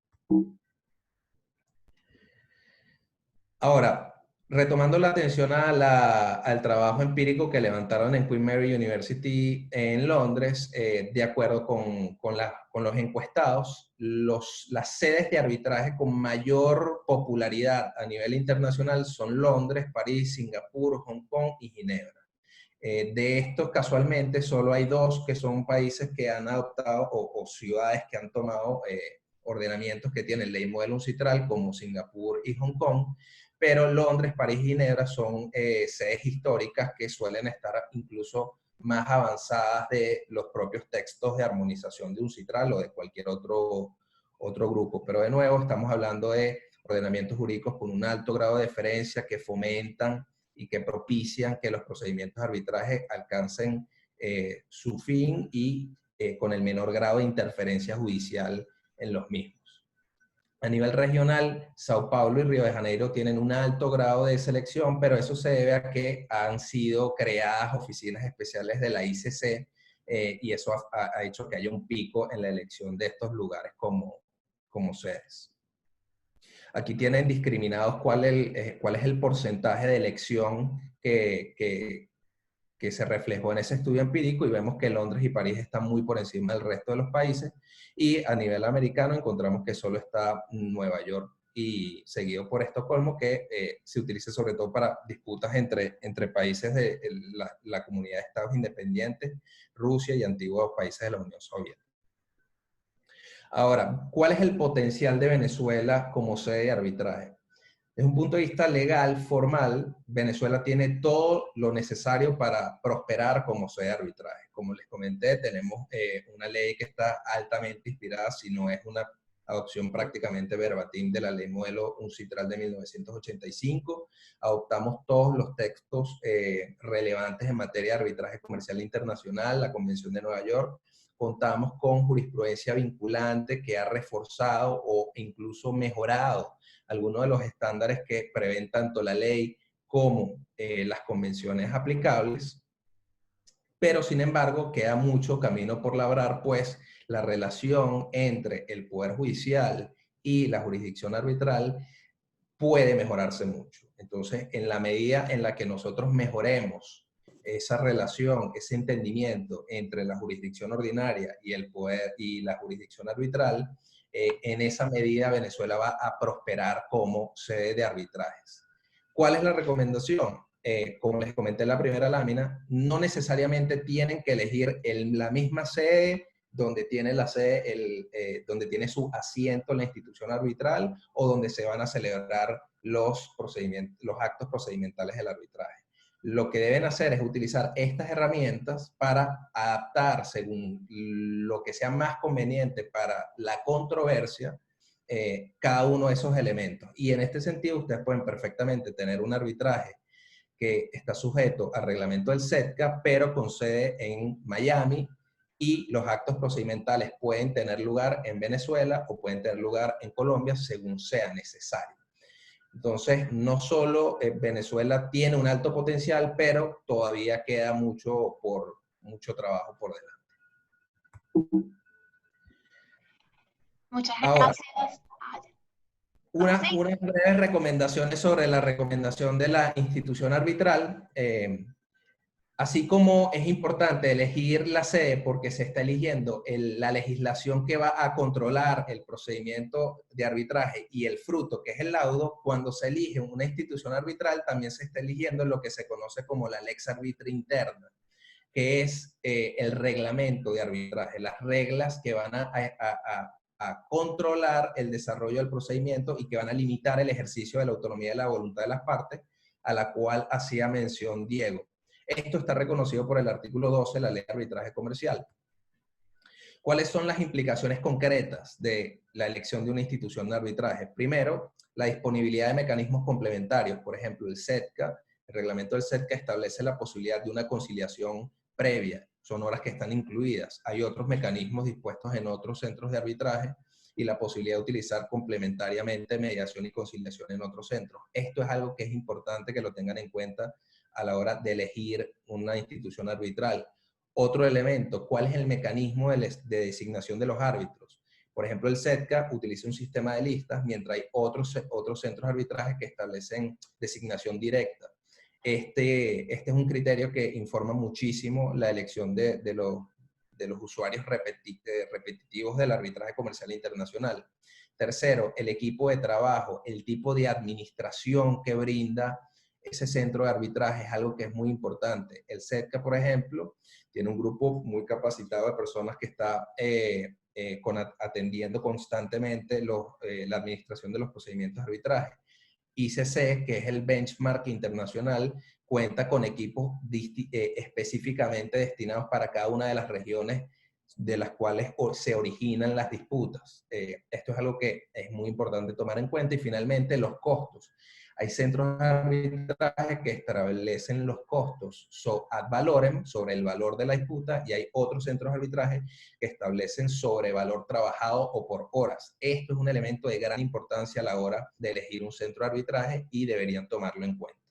Ahora, retomando la atención al trabajo empírico que levantaron en Queen Mary University en Londres, de acuerdo con los encuestados, las sedes de arbitraje con mayor popularidad a nivel internacional son Londres, París, Singapur, Hong Kong y Ginebra. De estos, casualmente, solo hay dos que son países que han adoptado o ciudades que han tomado ordenamientos que tienen ley modelo UNCITRAL, como Singapur y Hong Kong, pero Londres, París y Ginebra son sedes históricas que suelen estar incluso más avanzadas de los propios textos de armonización de UNCITRAL o de cualquier otro grupo. Pero de nuevo, estamos hablando de ordenamientos jurídicos con un alto grado de deferencia que fomentan y que propician que los procedimientos de arbitraje alcancen su fin y con el menor grado de interferencia judicial en los mismos. A nivel regional, Sao Paulo y Río de Janeiro tienen un alto grado de selección, pero eso se debe a que han sido creadas oficinas especiales de la ICC y eso ha hecho que haya un pico en la elección de estos lugares como sedes. Aquí tienen discriminados cuál es el porcentaje de elección que se reflejó en ese estudio empírico, y vemos que Londres y París están muy por encima del resto de los países, y a nivel americano encontramos que solo está Nueva York y seguido por Estocolmo, que se utiliza sobre todo para disputas entre países de la comunidad de estados independientes, Rusia y antiguos países de la Unión Soviética. Ahora, ¿cuál es el potencial de Venezuela como sede de arbitraje? Desde un punto de vista legal, formal, Venezuela tiene todo lo necesario para prosperar como sede de arbitraje. Como les comenté, tenemos una ley que está altamente inspirada, si no es una adopción prácticamente verbatim de la ley modelo UNCITRAL de 1985. Adoptamos todos los textos relevantes en materia de arbitraje comercial internacional, la Convención de Nueva York. Contamos con jurisprudencia vinculante que ha reforzado o incluso mejorado algunos de los estándares que prevén tanto la ley como las convenciones aplicables, pero sin embargo queda mucho camino por labrar, pues la relación entre el Poder Judicial y la jurisdicción arbitral puede mejorarse mucho. Entonces, en la medida en la que nosotros mejoremos esa relación, ese entendimiento entre la jurisdicción ordinaria y el poder y la jurisdicción arbitral, en esa medida Venezuela va a prosperar como sede de arbitrajes. ¿Cuál es la recomendación? Como les comenté en la primera lámina, no necesariamente tienen que elegir la misma sede donde tiene donde tiene su asiento la institución arbitral o donde se van a celebrar los actos procedimentales del arbitraje. Lo que deben hacer es utilizar estas herramientas para adaptar según lo que sea más conveniente para la controversia cada uno de esos elementos. Y en este sentido ustedes pueden perfectamente tener un arbitraje que está sujeto al reglamento del SETCA, pero con sede en Miami, y los actos procedimentales pueden tener lugar en Venezuela o pueden tener lugar en Colombia según sea necesario. Entonces, no solo Venezuela tiene un alto potencial, pero todavía queda mucho trabajo por delante. Muchas Ahora, gracias. unas breves recomendaciones sobre la recomendación de la institución arbitral. Así como es importante elegir la sede porque se está eligiendo la legislación que va a controlar el procedimiento de arbitraje y el fruto, que es el laudo, cuando se elige una institución arbitral también se está eligiendo lo que se conoce como la lex arbitri interna, que es el reglamento de arbitraje, las reglas que van a controlar el desarrollo del procedimiento y que van a limitar el ejercicio de la autonomía de la voluntad de las partes, a la cual hacía mención Diego. Esto está reconocido por el artículo 12 de la Ley de Arbitraje Comercial. ¿Cuáles son las implicaciones concretas de la elección de una institución de arbitraje? Primero, la disponibilidad de mecanismos complementarios, por ejemplo, el SETCA, El reglamento del CEDCA establece la posibilidad de una conciliación previa. Son horas que están incluidas. Hay otros mecanismos dispuestos en otros centros de arbitraje y la posibilidad de utilizar complementariamente mediación y conciliación en otros centros. Esto es algo que es importante que lo tengan en cuenta a la hora de elegir una institución arbitral. Otro elemento, ¿cuál es el mecanismo de designación de los árbitros? Por ejemplo, el CEDCA utiliza un sistema de listas, mientras hay otros centros de arbitraje que establecen designación directa. Este es un criterio que informa muchísimo la elección de los usuarios repetitivos del arbitraje comercial internacional. Tercero, el equipo de trabajo, el tipo de administración que brinda ese centro de arbitraje es algo que es muy importante. El CEDCA, por ejemplo, tiene un grupo muy capacitado de personas que está atendiendo constantemente la administración de los procedimientos de arbitraje. ICC, que es el benchmark internacional, cuenta con equipos específicamente destinados para cada una de las regiones de las cuales se originan las disputas. Esto es algo que es muy importante tomar en cuenta. Y finalmente, los costos. Hay centros de arbitraje que establecen los costos ad valorem, sobre el valor de la disputa, y hay otros centros de arbitraje que establecen sobre valor trabajado o por horas. Esto es un elemento de gran importancia a la hora de elegir un centro de arbitraje y deberían tomarlo en cuenta.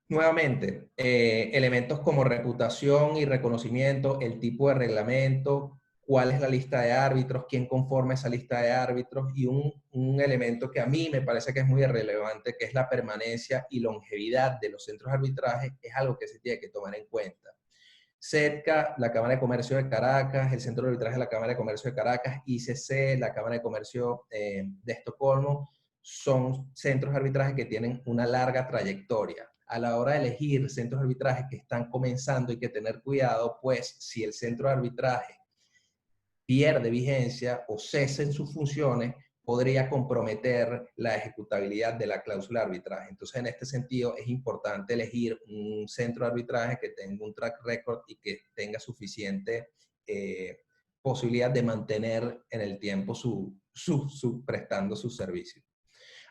Nuevamente, elementos como reputación y reconocimiento, el tipo de reglamento, cuál es la lista de árbitros, quién conforma esa lista de árbitros, y un elemento que a mí me parece que es muy relevante, que es la permanencia y longevidad de los centros de arbitraje, es algo que se tiene que tomar en cuenta. CEDCA, la Cámara de Comercio de Caracas, el Centro de Arbitraje de la Cámara de Comercio de Caracas, ICC, la Cámara de Comercio de Estocolmo, son centros de arbitraje que tienen una larga trayectoria. A la hora de elegir centros de arbitraje que están comenzando, hay que tener cuidado, pues si el centro de arbitraje pierde vigencia o cesa en sus funciones, podría comprometer la ejecutabilidad de la cláusula de arbitraje. Entonces, en este sentido, es importante elegir un centro de arbitraje que tenga un track record y que tenga suficiente posibilidad de mantener en el tiempo prestando sus servicios.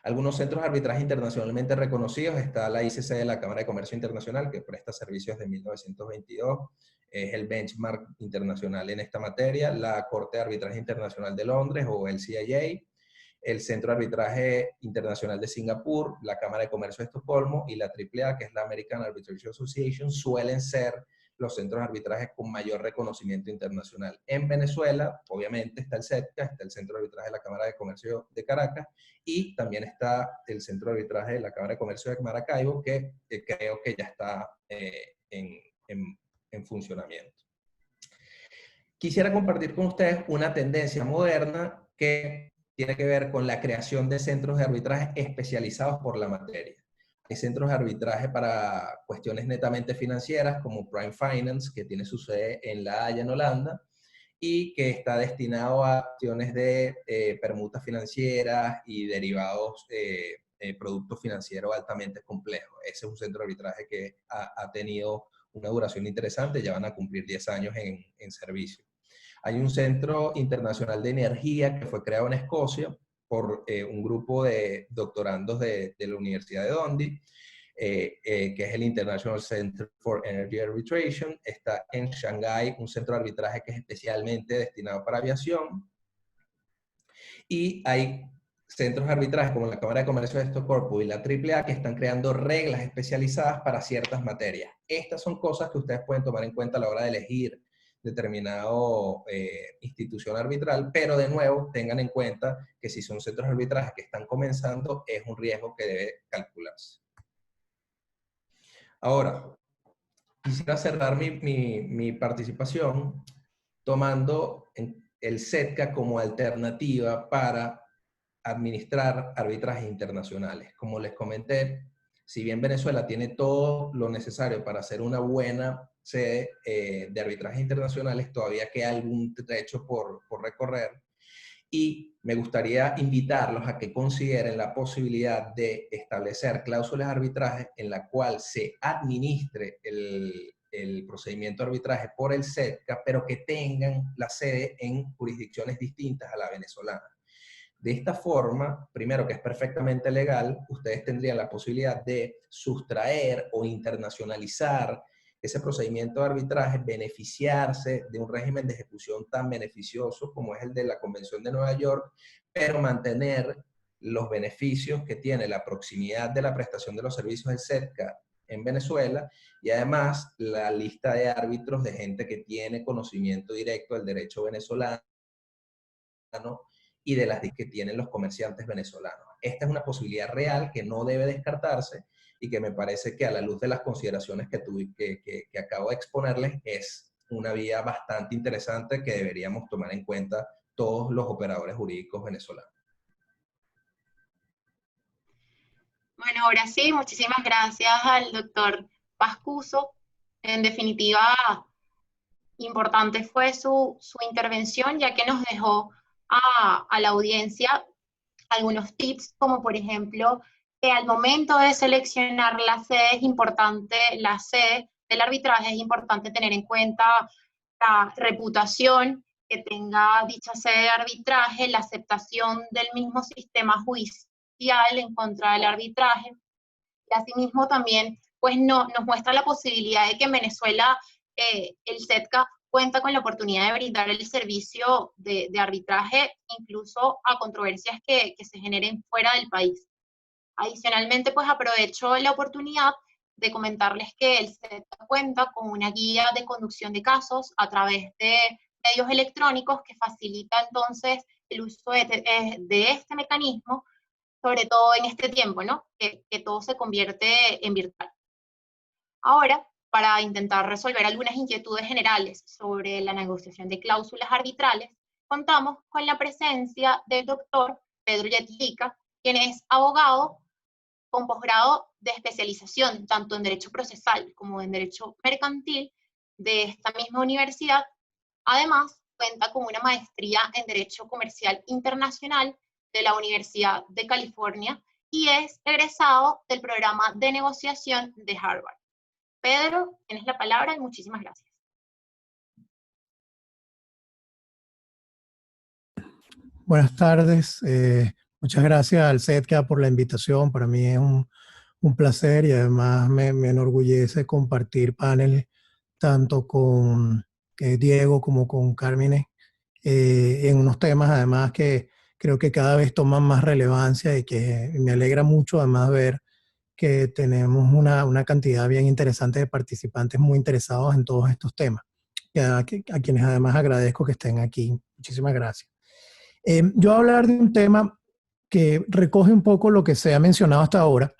Algunos centros de arbitraje internacionalmente reconocidos, está la ICC de la Cámara de Comercio Internacional, que presta servicios desde 1922, es el benchmark internacional en esta materia, la Corte de Arbitraje Internacional de Londres o el CIA, el Centro de Arbitraje Internacional de Singapur, la Cámara de Comercio de Estocolmo y la AAA, que es la American Arbitration Association, suelen ser los centros de arbitraje con mayor reconocimiento internacional. En Venezuela, obviamente, está el CEDCA, está el Centro de Arbitraje de la Cámara de Comercio de Caracas, y también está el Centro de Arbitraje de la Cámara de Comercio de Maracaibo, que creo que ya está en funcionamiento. Quisiera compartir con ustedes una tendencia moderna que tiene que ver con la creación de centros de arbitraje especializados por la materia. Hay centros de arbitraje para cuestiones netamente financieras, como Prime Finance, que tiene su sede en La Haya, en Holanda, y que está destinado a acciones de permutas financieras y derivados, productos financieros altamente complejos. Ese es un centro de arbitraje que ha tenido una duración interesante, ya van a cumplir 10 años en servicio. Hay un Centro Internacional de Energía que fue creado en Escocia por un grupo de doctorandos de la Universidad de Dundee, que es el International Center for Energy Arbitration. Está en Shanghái un centro de arbitraje que es especialmente destinado para aviación. Y hay centros de arbitraje como la Cámara de Comercio de Estocolmo y la AAA que están creando reglas especializadas para ciertas materias. Estas son cosas que ustedes pueden tomar en cuenta a la hora de elegir determinado institución arbitral, pero de nuevo tengan en cuenta que si son centros de arbitraje que están comenzando, es un riesgo que debe calcularse. Ahora, quisiera cerrar mi participación tomando el CEDCA como alternativa para administrar arbitrajes internacionales. Como les comenté, si bien Venezuela tiene todo lo necesario para hacer una buena sede de arbitrajes internacionales, todavía queda algún trecho por recorrer, y me gustaría invitarlos a que consideren la posibilidad de establecer cláusulas de arbitraje en la cual se administre el procedimiento de arbitraje por el CEDCA, pero que tengan la sede en jurisdicciones distintas a la venezolana. De esta forma, primero que es perfectamente legal, ustedes tendrían la posibilidad de sustraer o internacionalizar ese procedimiento de arbitraje, beneficiarse de un régimen de ejecución tan beneficioso como es el de la Convención de Nueva York, pero mantener los beneficios que tiene la proximidad de la prestación de los servicios del SETCA en Venezuela y además la lista de árbitros de gente que tiene conocimiento directo del derecho venezolano y de las que tienen los comerciantes venezolanos. Esta es una posibilidad real que no debe descartarse y que me parece que a la luz de las consideraciones que acabo de exponerles es una vía bastante interesante que deberíamos tomar en cuenta todos los operadores jurídicos venezolanos. Bueno, ahora sí, muchísimas gracias al doctor Pascuso. En definitiva, importante fue su intervención, ya que nos dejó a la audiencia algunos tips, como por ejemplo, que al momento de seleccionar la sede es importante, la sede del arbitraje es importante tener en cuenta la reputación que tenga dicha sede de arbitraje, la aceptación del mismo sistema judicial en contra del arbitraje, y asimismo también pues nos muestra la posibilidad de que en Venezuela el SETCA cuenta con la oportunidad de brindar el servicio de arbitraje incluso a controversias que se generen fuera del país. Adicionalmente, pues aprovecho la oportunidad de comentarles que el SETCA cuenta con una guía de conducción de casos a través de medios electrónicos que facilita entonces el uso de este mecanismo, sobre todo en este tiempo, ¿no? Que todo se convierte en virtual. Ahora, para intentar resolver algunas inquietudes generales sobre la negociación de cláusulas arbitrales, contamos con la presencia del doctor Pedro Yetlica, quien es abogado con posgrado de especialización tanto en Derecho Procesal como en Derecho Mercantil de esta misma universidad. Además, cuenta con una maestría en Derecho Comercial Internacional de la Universidad de California y es egresado del programa de negociación de Harvard. Pedro, tienes la palabra y muchísimas gracias. Buenas tardes. Muchas gracias al SETCA por la invitación. Para mí es un placer y además me enorgullece compartir panel tanto con Diego como con Carmine en unos temas además que creo que cada vez toman más relevancia y que me alegra mucho además ver que tenemos una cantidad bien interesante de participantes muy interesados en todos estos temas, a quienes además agradezco que estén aquí. Muchísimas gracias. Yo voy a hablar de un tema que recoge un poco lo que se ha mencionado hasta ahora,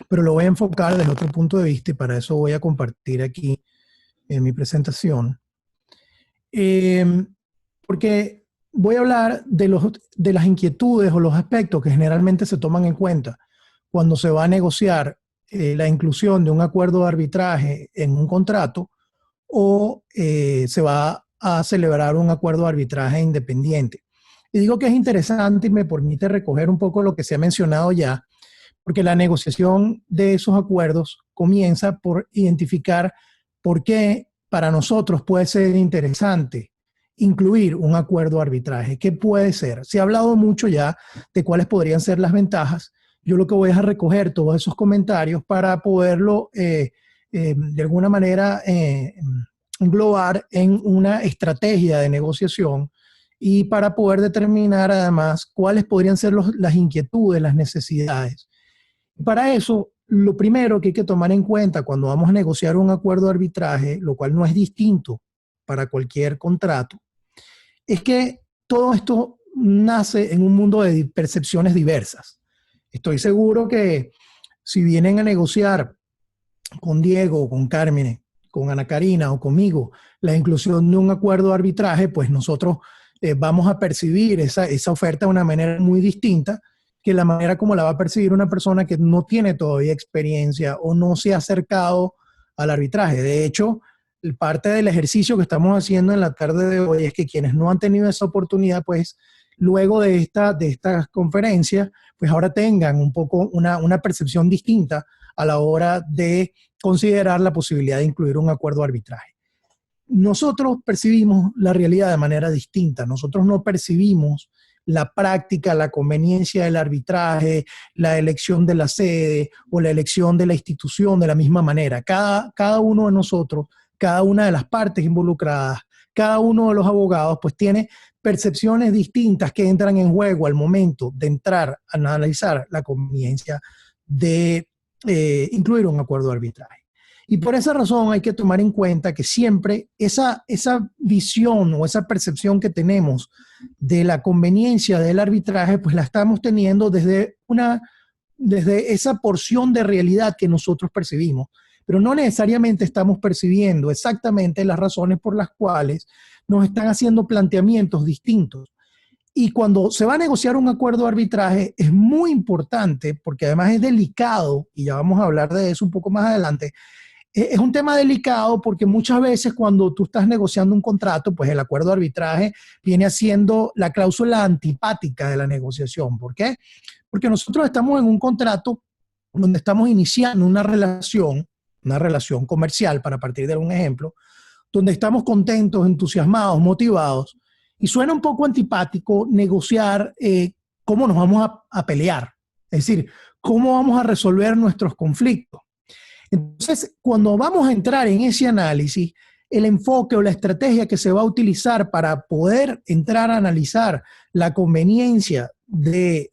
pero lo voy a enfocar desde otro punto de vista y para eso voy a compartir aquí mi presentación. Porque voy a hablar de las inquietudes o los aspectos que generalmente se toman en cuenta cuando se va a negociar la inclusión de un acuerdo de arbitraje en un contrato o se va a celebrar un acuerdo de arbitraje independiente. Y digo que es interesante y me permite recoger un poco lo que se ha mencionado ya, porque la negociación de esos acuerdos comienza por identificar por qué para nosotros puede ser interesante incluir un acuerdo de arbitraje. ¿Qué puede ser? Se ha hablado mucho ya de cuáles podrían ser las ventajas. Yo lo que voy a recoger todos esos comentarios para poderlo de alguna manera englobar en una estrategia de negociación y para poder determinar además cuáles podrían ser las inquietudes, las necesidades. Para eso, lo primero que hay que tomar en cuenta cuando vamos a negociar un acuerdo de arbitraje, lo cual no es distinto para cualquier contrato, es que todo esto nace en un mundo de percepciones diversas. Estoy seguro que si vienen a negociar con Diego, con Carmine, con Ana Karina o conmigo la inclusión de un acuerdo de arbitraje, pues nosotros vamos a percibir esa oferta de una manera muy distinta que la manera como la va a percibir una persona que no tiene todavía experiencia o no se ha acercado al arbitraje. De hecho, parte del ejercicio que estamos haciendo en la tarde de hoy es que quienes no han tenido esa oportunidad, pues luego de esta conferencia, pues ahora tengan un poco una percepción distinta a la hora de considerar la posibilidad de incluir un acuerdo de arbitraje. Nosotros percibimos la realidad de manera distinta. Nosotros no percibimos la práctica, la conveniencia del arbitraje, la elección de la sede o la elección de la institución de la misma manera. Cada uno de nosotros, cada una de las partes involucradas, cada uno de los abogados, pues tiene percepciones distintas que entran en juego al momento de entrar a analizar la conveniencia de incluir un acuerdo de arbitraje. Y por esa razón hay que tomar en cuenta que siempre esa visión o esa percepción que tenemos de la conveniencia del arbitraje, pues la estamos teniendo desde esa porción de realidad que nosotros percibimos, pero no necesariamente estamos percibiendo exactamente las razones por las cuales nos están haciendo planteamientos distintos. Y cuando se va a negociar un acuerdo de arbitraje es muy importante, porque además es delicado, y ya vamos a hablar de eso un poco más adelante. Es un tema delicado porque muchas veces cuando tú estás negociando un contrato, pues el acuerdo de arbitraje viene siendo la cláusula antipática de la negociación. ¿Por qué? Porque nosotros estamos en un contrato donde estamos iniciando una relación comercial, para partir de un ejemplo, donde estamos contentos, entusiasmados, motivados, y suena un poco antipático negociar cómo nos vamos a pelear, es decir, cómo vamos a resolver nuestros conflictos. Entonces, cuando vamos a entrar en ese análisis, el enfoque o la estrategia que se va a utilizar para poder entrar a analizar la conveniencia de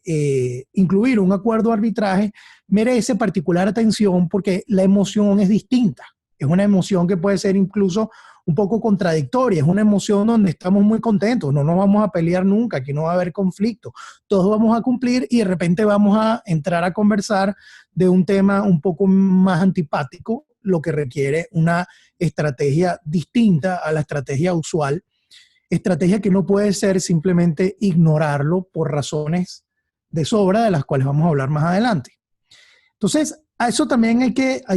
incluir un acuerdo de arbitraje merece particular atención porque la emoción es distinta. Es una emoción que puede ser incluso un poco contradictoria, es una emoción donde estamos muy contentos, no nos vamos a pelear nunca, aquí no va a haber conflicto, todos vamos a cumplir y de repente vamos a entrar a conversar de un tema un poco más antipático, lo que requiere una estrategia distinta a la estrategia usual, estrategia que no puede ser simplemente ignorarlo por razones de sobra de las cuales vamos a hablar más adelante. Entonces, a eso también hay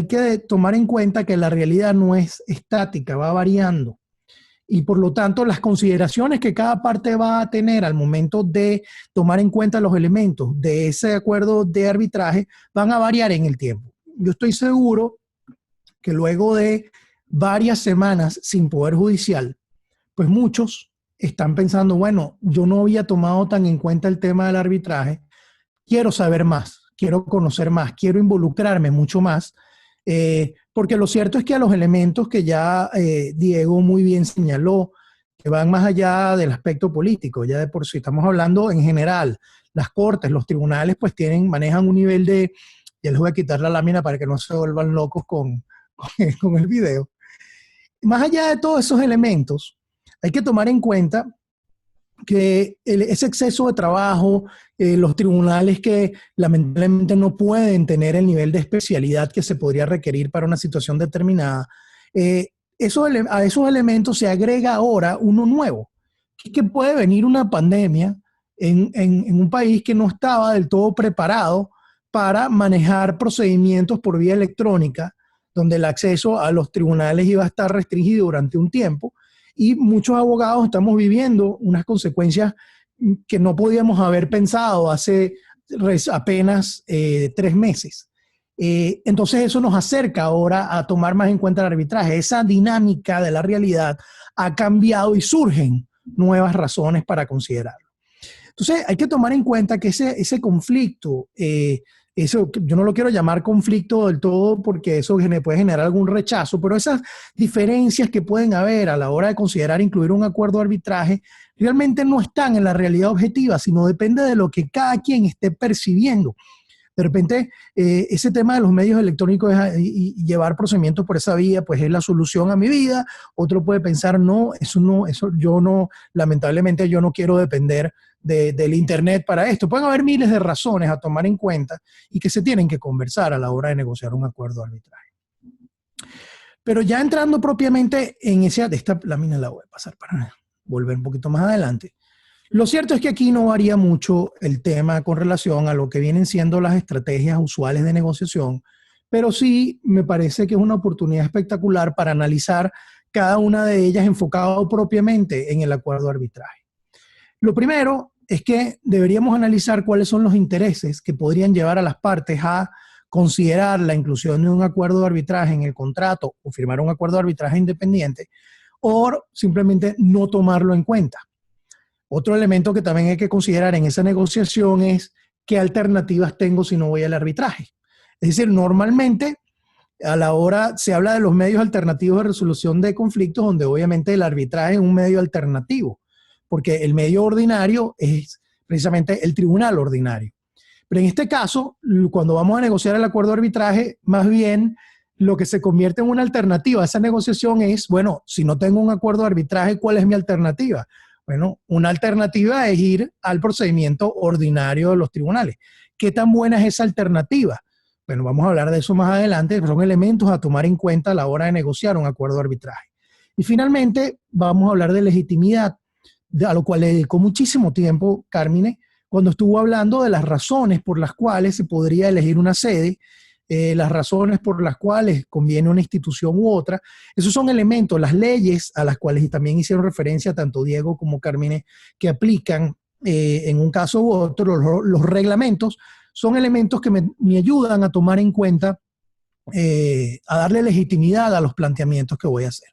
que tomar en cuenta que la realidad no es estática, va variando. Y por lo tanto, las consideraciones que cada parte va a tener al momento de tomar en cuenta los elementos de ese acuerdo de arbitraje van a variar en el tiempo. Yo estoy seguro que luego de varias semanas sin poder judicial, pues muchos están pensando, bueno, yo no había tomado tan en cuenta el tema del arbitraje, quiero saber más. Quiero conocer más, quiero involucrarme mucho más, porque lo cierto es que a los elementos que ya Diego muy bien señaló, que van más allá del aspecto político, ya de por sí estamos hablando en general, las cortes, los tribunales, pues manejan un nivel de, ya les voy a quitar la lámina para que no se vuelvan locos con el video. Más allá de todos esos elementos, hay que tomar en cuenta que ese exceso de trabajo, los tribunales que lamentablemente no pueden tener el nivel de especialidad que se podría requerir para una situación determinada, a esos elementos se agrega ahora uno nuevo, que puede venir una pandemia en un país que no estaba del todo preparado para manejar procedimientos por vía electrónica, donde el acceso a los tribunales iba a estar restringido durante un tiempo, y muchos abogados estamos viviendo unas consecuencias que no podíamos haber pensado hace apenas 3 meses. Entonces eso nos acerca ahora a tomar más en cuenta el arbitraje. Esa dinámica de la realidad ha cambiado y surgen nuevas razones para considerarlo. Entonces hay que tomar en cuenta que ese conflicto, eso yo no lo quiero llamar conflicto del todo porque eso puede generar algún rechazo, pero esas diferencias que pueden haber a la hora de considerar incluir un acuerdo de arbitraje realmente no están en la realidad objetiva, sino depende de lo que cada quien esté percibiendo. De repente, ese tema de los medios electrónicos y llevar procedimientos por esa vía, pues es la solución a mi vida. Otro puede pensar, no, yo no, lamentablemente yo no quiero depender del Internet para esto. Pueden haber miles de razones a tomar en cuenta y que se tienen que conversar a la hora de negociar un acuerdo de arbitraje. Pero ya entrando propiamente en esta lámina la voy a pasar para volver un poquito más adelante. Lo cierto es que aquí no varía mucho el tema con relación a lo que vienen siendo las estrategias usuales de negociación, pero sí me parece que es una oportunidad espectacular para analizar cada una de ellas enfocado propiamente en el acuerdo de arbitraje. Lo primero es que deberíamos analizar cuáles son los intereses que podrían llevar a las partes a considerar la inclusión de un acuerdo de arbitraje en el contrato o firmar un acuerdo de arbitraje independiente o simplemente no tomarlo en cuenta. Otro elemento que también hay que considerar en esa negociación es qué alternativas tengo si no voy al arbitraje. Es decir, normalmente a la hora se habla de los medios alternativos de resolución de conflictos, donde obviamente el arbitraje es un medio alternativo, porque el medio ordinario es precisamente el tribunal ordinario. Pero en este caso, cuando vamos a negociar el acuerdo de arbitraje, más bien lo que se convierte en una alternativa a esa negociación es, bueno, si no tengo un acuerdo de arbitraje, ¿cuál es mi alternativa? Bueno, una alternativa es ir al procedimiento ordinario de los tribunales. ¿Qué tan buena es esa alternativa? Bueno, vamos a hablar de eso más adelante, son elementos a tomar en cuenta a la hora de negociar un acuerdo de arbitraje. Y finalmente, vamos a hablar de legitimidad, a lo cual le dedicó muchísimo tiempo Carmine, cuando estuvo hablando de las razones por las cuales se podría elegir una sede, las razones por las cuales conviene una institución u otra. Esos son elementos, las leyes a las cuales también hicieron referencia tanto Diego como Carmine, que aplican en un caso u otro. Los reglamentos son elementos que me ayudan a tomar en cuenta, a darle legitimidad a los planteamientos que voy a hacer.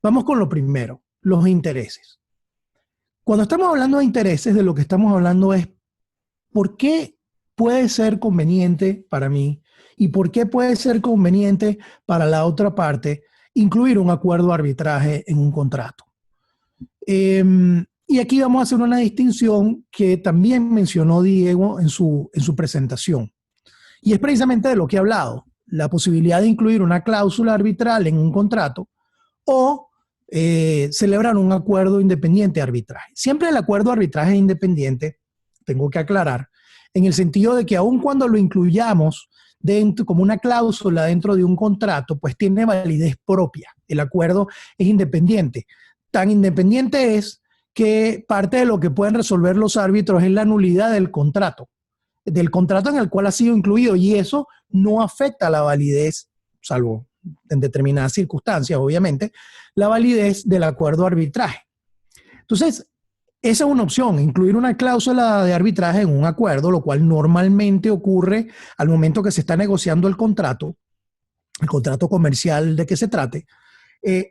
Vamos con lo primero, los intereses. Cuando estamos hablando de intereses, de lo que estamos hablando es por qué puede ser conveniente para mí y por qué puede ser conveniente para la otra parte incluir un acuerdo de arbitraje en un contrato. Y aquí vamos a hacer una distinción que también mencionó Diego en su presentación. Y es precisamente de lo que he hablado, la posibilidad de incluir una cláusula arbitral en un contrato o celebrar un acuerdo independiente de arbitraje. Siempre el acuerdo de arbitraje es independiente, tengo que aclarar, en el sentido de que aun cuando lo incluyamos dentro, como una cláusula dentro de un contrato, pues tiene validez propia. El acuerdo es independiente. Tan independiente es que parte de lo que pueden resolver los árbitros es la nulidad del contrato en el cual ha sido incluido, y eso no afecta la validez, salvo en determinadas circunstancias, obviamente, la validez del acuerdo de arbitraje. Entonces, esa es una opción, incluir una cláusula de arbitraje en un acuerdo, lo cual normalmente ocurre al momento que se está negociando el contrato comercial de que se trate,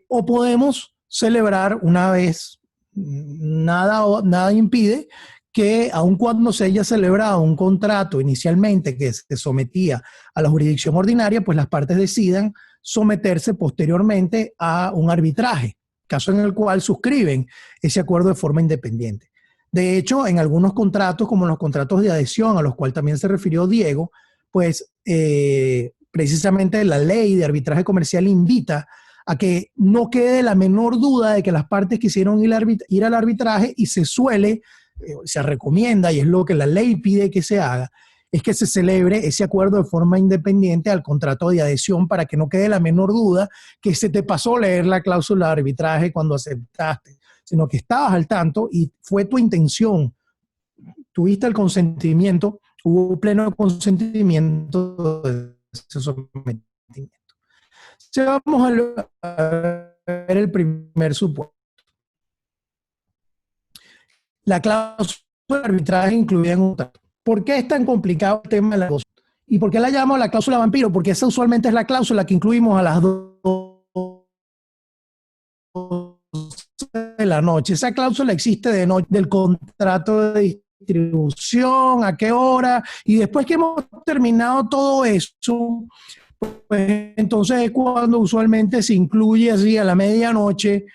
o podemos celebrar una vez, nada impide que aun cuando se haya celebrado un contrato inicialmente que se sometía a la jurisdicción ordinaria, pues las partes decidan someterse posteriormente a un arbitraje, caso en el cual suscriben ese acuerdo de forma independiente. De hecho, en algunos contratos, como los contratos de adhesión, a los cuales también se refirió Diego, pues precisamente la ley de arbitraje comercial invita a que no quede la menor duda de que las partes quisieron ir al arbitraje, y se recomienda, y es lo que la ley pide que se haga, es que se celebre ese acuerdo de forma independiente al contrato de adhesión, para que no quede la menor duda que se te pasó leer la cláusula de arbitraje cuando aceptaste, sino que estabas al tanto y fue tu intención, tuviste el consentimiento, hubo pleno consentimiento de ese sometimiento. Vamos a ver el primer supuesto. La cláusula de arbitraje incluida en un contrato. ¿Por qué es tan complicado el tema de la negocio? ¿Y por qué la llamo la cláusula vampiro? Porque esa usualmente es la cláusula que incluimos a las 2 de la noche. Esa cláusula existe de noche, del contrato de distribución, a qué hora, y después que hemos terminado todo eso, pues entonces es cuando usualmente se incluye así a la medianoche,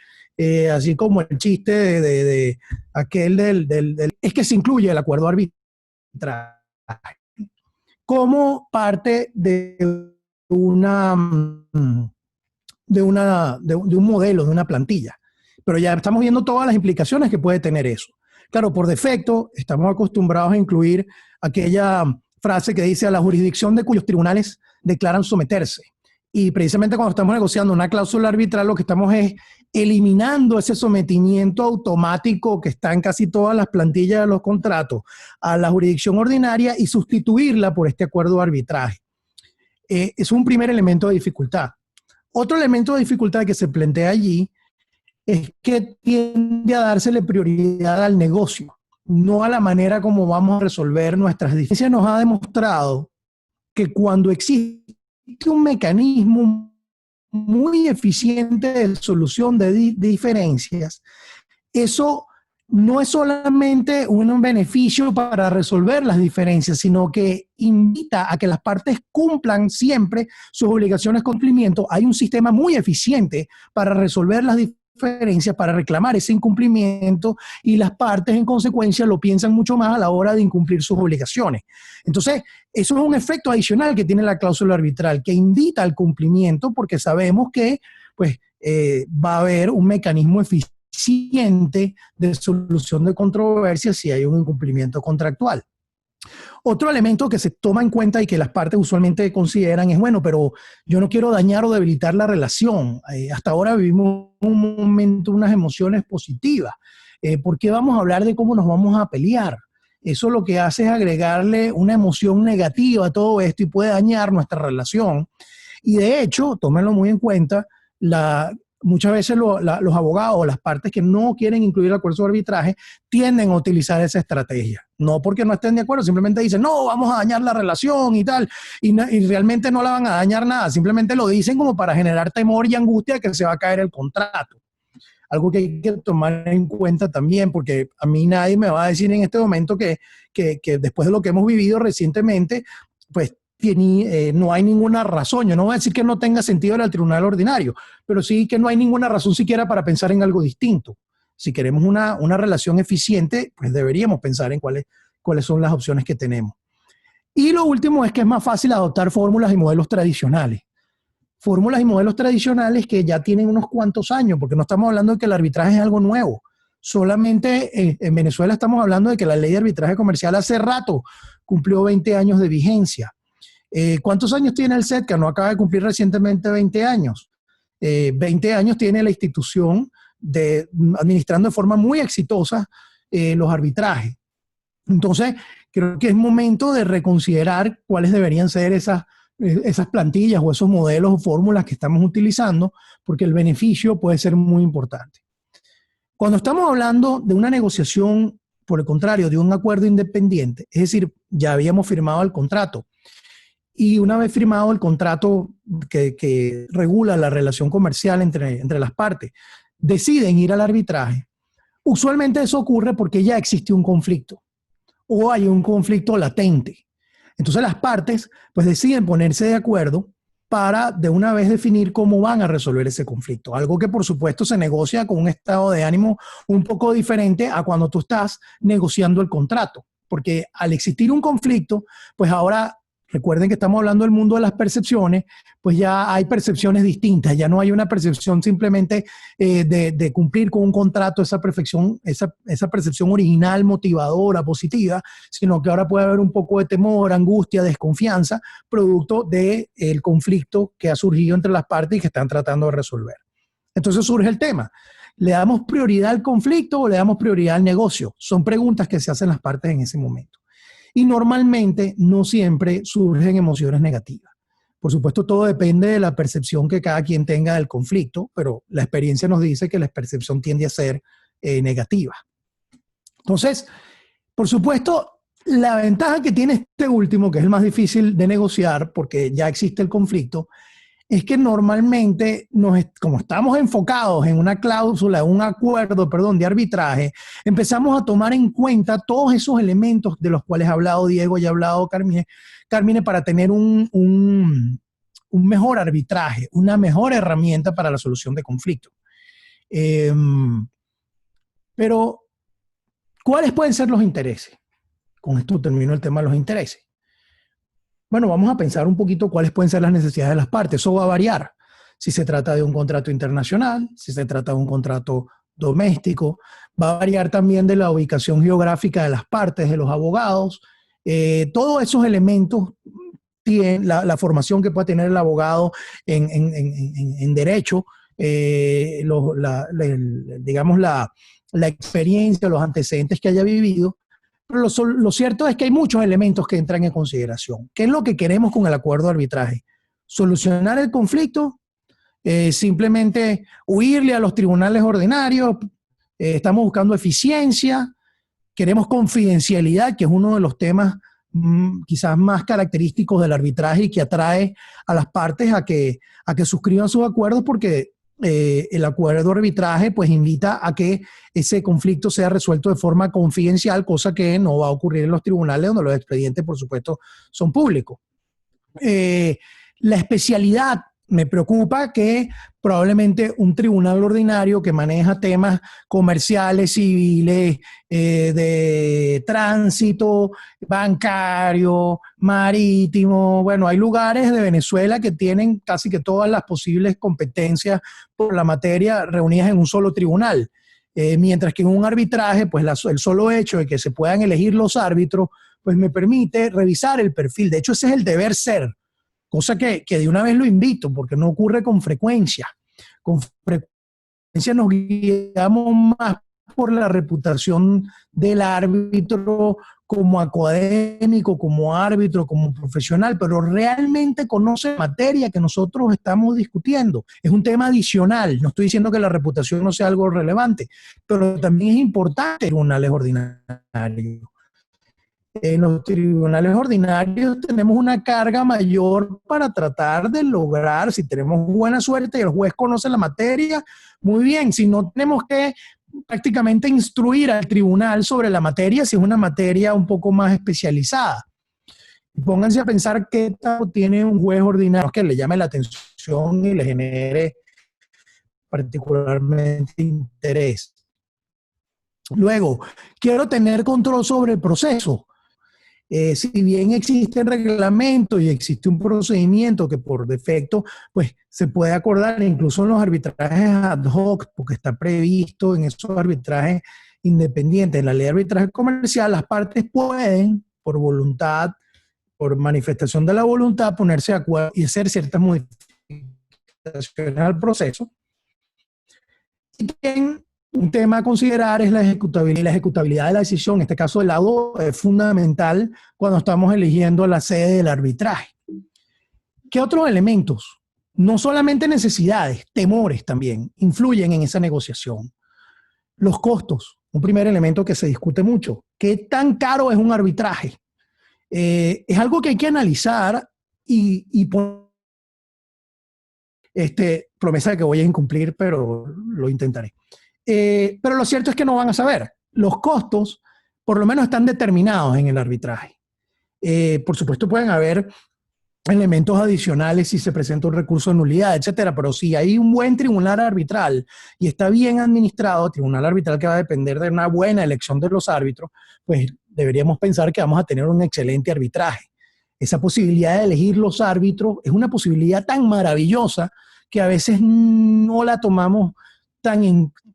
así como el chiste de aquel es que se incluye el acuerdo arbitral como parte de un modelo, de una plantilla. Pero ya estamos viendo todas las implicaciones que puede tener eso. Claro, por defecto estamos acostumbrados a incluir aquella frase que dice: a la jurisdicción de cuyos tribunales declaran someterse. Y precisamente cuando estamos negociando una cláusula arbitral, lo que estamos es eliminando ese sometimiento automático que está en casi todas las plantillas de los contratos a la jurisdicción ordinaria y sustituirla por este acuerdo de arbitraje. Es un primer elemento de dificultad. Otro elemento de dificultad que se plantea allí es que tiende a dársele prioridad al negocio, no a la manera como vamos a resolver nuestras diferencias. Nos ha demostrado que cuando existe un mecanismo muy eficiente de solución de diferencias, eso no es solamente un beneficio para resolver las diferencias, sino que invita a que las partes cumplan siempre sus obligaciones de cumplimiento. Hay un sistema muy eficiente para resolver las diferencias, para reclamar ese incumplimiento, y las partes en consecuencia lo piensan mucho más a la hora de incumplir sus obligaciones. Entonces, eso es un efecto adicional que tiene la cláusula arbitral, que invita al cumplimiento, porque sabemos que pues, va a haber un mecanismo eficiente de solución de controversias si hay un incumplimiento contractual. Otro elemento que se toma en cuenta y que las partes usualmente consideran es, bueno, pero yo no quiero dañar o debilitar la relación. Hasta ahora vivimos un momento, unas emociones positivas. ¿Por qué vamos a hablar de cómo nos vamos a pelear? Eso lo que hace es agregarle una emoción negativa a todo esto y puede dañar nuestra relación. Y de hecho, tómenlo muy en cuenta, muchas veces los abogados o las partes que no quieren incluir el acuerdo de arbitraje tienden a utilizar esa estrategia. No porque no estén de acuerdo, simplemente dicen, no, vamos a dañar la relación y tal, y realmente no la van a dañar nada, simplemente lo dicen como para generar temor y angustia de que se va a caer el contrato. Algo que hay que tomar en cuenta también, porque a mí nadie me va a decir en este momento que después de lo que hemos vivido recientemente, pues no hay ninguna razón. Yo no voy a decir que no tenga sentido en el tribunal ordinario, pero sí que no hay ninguna razón siquiera para pensar en algo distinto. Si queremos una relación eficiente, pues deberíamos pensar en cuáles son las opciones que tenemos. Y lo último es que es más fácil adoptar fórmulas y modelos tradicionales. Fórmulas y modelos tradicionales que ya tienen unos cuantos años, porque no estamos hablando de que el arbitraje es algo nuevo. Solamente en Venezuela estamos hablando de que la ley de arbitraje comercial hace rato cumplió 20 años de vigencia. ¿Cuántos años tiene el SETCA? No acaba de cumplir recientemente 20 años. 20 años tiene la institución administrando de forma muy exitosa los arbitrajes. Entonces, creo que es momento de reconsiderar cuáles deberían ser esas plantillas o esos modelos o fórmulas que estamos utilizando, porque el beneficio puede ser muy importante. Cuando estamos hablando de una negociación, por el contrario, de un acuerdo independiente, es decir, ya habíamos firmado el contrato, y una vez firmado el contrato que regula la relación comercial entre las partes, deciden ir al arbitraje. Usualmente eso ocurre porque ya existe un conflicto o hay un conflicto latente. Entonces las partes pues deciden ponerse de acuerdo para de una vez definir cómo van a resolver ese conflicto. Algo que por supuesto se negocia con un estado de ánimo un poco diferente a cuando tú estás negociando el contrato. Porque al existir un conflicto, pues ahora recuerden que estamos hablando del mundo de las percepciones, pues ya hay percepciones distintas, ya no hay una percepción simplemente de cumplir con un contrato, esa percepción original, motivadora, positiva, sino que ahora puede haber un poco de temor, angustia, desconfianza, producto del conflicto que ha surgido entre las partes y que están tratando de resolver. Entonces surge el tema. ¿Le damos prioridad al conflicto o le damos prioridad al negocio? Son preguntas que se hacen las partes en ese momento. Y normalmente no siempre surgen emociones negativas. Por supuesto, todo depende de la percepción que cada quien tenga del conflicto, pero la experiencia nos dice que la percepción tiende a ser negativa. Entonces, por supuesto, la ventaja que tiene este último, que es el más difícil de negociar porque ya existe el conflicto, es que normalmente, como estamos enfocados en una cláusula, un acuerdo, de arbitraje, empezamos a tomar en cuenta todos esos elementos de los cuales ha hablado Diego y ha hablado Carmine para tener un mejor arbitraje, una mejor herramienta para la solución de conflictos. Pero, ¿cuáles pueden ser los intereses? Con esto termino el tema de los intereses. Bueno, vamos a pensar un poquito cuáles pueden ser las necesidades de las partes. Eso va a variar. Si se trata de un contrato internacional, si se trata de un contrato doméstico, va a variar también de la ubicación geográfica de las partes, de los abogados. Todos esos elementos tienen la formación que pueda tener el abogado en derecho, digamos la experiencia, los antecedentes que haya vivido. Pero lo cierto es que hay muchos elementos que entran en consideración. ¿Qué es lo que queremos con el acuerdo de arbitraje? ¿Solucionar el conflicto? ¿Simplemente huirle a los tribunales ordinarios? ¿Estamos buscando eficiencia? ¿Queremos confidencialidad, que es uno de los temas quizás más característicos del arbitraje y que atrae a las partes a que suscriban sus acuerdos porque el acuerdo de arbitraje pues invita a que ese conflicto sea resuelto de forma confidencial, cosa que no va a ocurrir en los tribunales donde los expedientes, por supuesto, son públicos. La especialidad me preocupa que probablemente un tribunal ordinario que maneja temas comerciales, civiles, de tránsito, bancario, marítimo, bueno, hay lugares de Venezuela que tienen casi que todas las posibles competencias por la materia reunidas en un solo tribunal. Mientras que en un arbitraje, pues el solo hecho de que se puedan elegir los árbitros, pues me permite revisar el perfil. De hecho, ese es el deber ser. Cosa que de una vez lo invito, porque no ocurre con frecuencia. Con frecuencia nos guiamos más por la reputación del árbitro como académico, como árbitro, como profesional, pero realmente conoce la materia que nosotros estamos discutiendo. Es un tema adicional. No estoy diciendo que la reputación no sea algo relevante, pero también es importante en tribunales ordinarios. En los tribunales ordinarios tenemos una carga mayor para tratar de lograr, si tenemos buena suerte y el juez conoce la materia, muy bien. Si no, tenemos que prácticamente instruir al tribunal sobre la materia, si es una materia un poco más especializada. Pónganse a pensar qué tal tiene un juez ordinario que le llame la atención y le genere particularmente interés. Luego, quiero tener control sobre el proceso. Si bien existe el reglamento y existe un procedimiento que por defecto pues, se puede acordar incluso en los arbitrajes ad hoc, porque está previsto en esos arbitrajes independientes. En la ley de arbitraje comercial, las partes pueden, por voluntad, por manifestación de la voluntad, ponerse de acuerdo y hacer ciertas modificaciones al proceso. Y bien, un tema a considerar es la ejecutabilidad. La ejecutabilidad de la decisión, en este caso del lado, es fundamental cuando estamos eligiendo la sede del arbitraje. ¿Qué otros elementos? No solamente necesidades, temores también influyen en esa negociación. Los costos, un primer elemento que se discute mucho. ¿Qué tan caro es un arbitraje? Es algo que hay que analizar y promesa de que voy a incumplir, pero lo intentaré. Pero lo cierto es que no van a saber. Los costos, por lo menos, están determinados en el arbitraje. Por supuesto, pueden haber elementos adicionales si se presenta un recurso de nulidad, etcétera, pero si hay un buen tribunal arbitral y está bien administrado, tribunal arbitral que va a depender de una buena elección de los árbitros, pues deberíamos pensar que vamos a tener un excelente arbitraje. Esa posibilidad de elegir los árbitros es una posibilidad tan maravillosa que a veces no la tomamos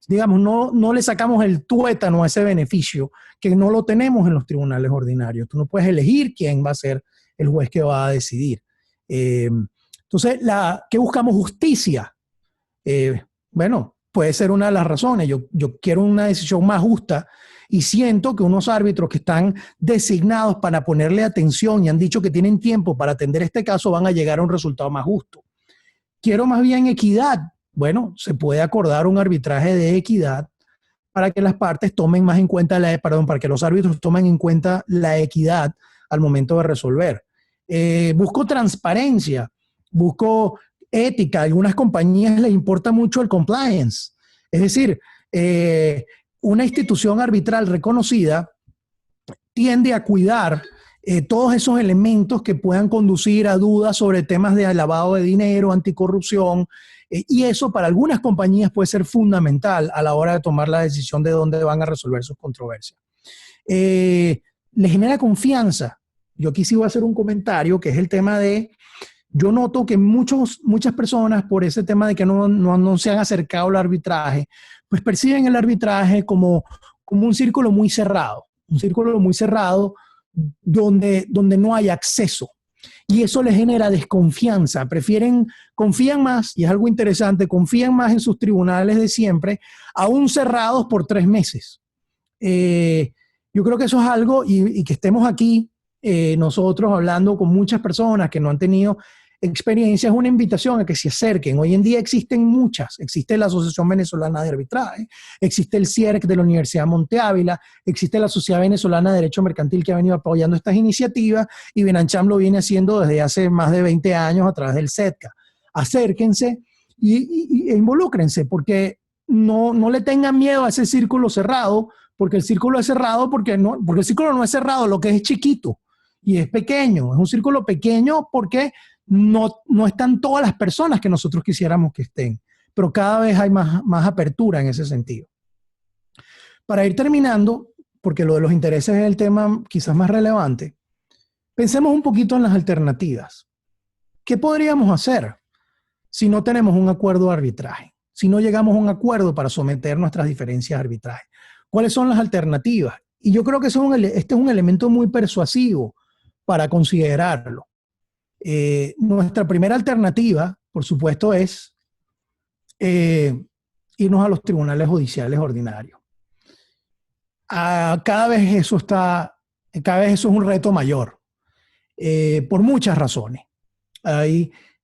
digamos, no le sacamos el tuétano a ese beneficio, que no lo tenemos en los tribunales ordinarios. Tú no puedes elegir quién va a ser el juez que va a decidir. Entonces, ¿qué buscamos? Justicia. Bueno, puede ser una de las razones. Yo quiero una decisión más justa y siento que unos árbitros que están designados para ponerle atención y han dicho que tienen tiempo para atender este caso van a llegar a un resultado más justo. Quiero más bien equidad. Bueno, se puede acordar un arbitraje de equidad para que las partes tomen más en cuenta, para que los árbitros tomen en cuenta la equidad al momento de resolver. Busco transparencia, busco ética. A algunas compañías les importa mucho el compliance. Es decir, una institución arbitral reconocida tiende a cuidar todos esos elementos que puedan conducir a dudas sobre temas de lavado de dinero, anticorrupción, y eso para algunas compañías puede ser fundamental a la hora de tomar la decisión de dónde van a resolver sus controversias. Le genera confianza. Yo aquí sí voy a hacer un comentario que es el tema de, yo noto que muchas personas por ese tema de que no se han acercado al arbitraje, pues perciben el arbitraje como un círculo muy cerrado donde no hay acceso. Y eso les genera desconfianza. Confían más, y es algo interesante, confían más en sus tribunales de siempre, aún cerrados por 3 meses. Yo creo que eso es algo, y que estemos aquí nosotros hablando con muchas personas que no han tenido experiencia, es una invitación a que se acerquen. Hoy en día existen muchas. Existe la Asociación Venezolana de Arbitraje, existe el CIERC de la Universidad Monte Ávila, existe la Sociedad Venezolana de Derecho Mercantil que ha venido apoyando estas iniciativas y Benancham lo viene haciendo desde hace más de 20 años a través del CEDCA. Acérquense e involúcrense, porque no le tengan miedo a ese círculo cerrado, porque el círculo es cerrado, porque el círculo no es cerrado, lo que es chiquito y es pequeño, es un círculo pequeño porque no están todas las personas que nosotros quisiéramos que estén, pero cada vez hay más apertura en ese sentido. Para ir terminando, porque lo de los intereses es el tema quizás más relevante, pensemos un poquito en las alternativas. ¿Qué podríamos hacer si no tenemos un acuerdo de arbitraje? Si no llegamos a un acuerdo para someter nuestras diferencias a arbitraje. ¿Cuáles son las alternativas? Y yo creo que este es un elemento muy persuasivo para considerarlo. Nuestra primera alternativa, por supuesto, es irnos a los tribunales judiciales ordinarios. Cada vez eso es un reto mayor, por muchas razones.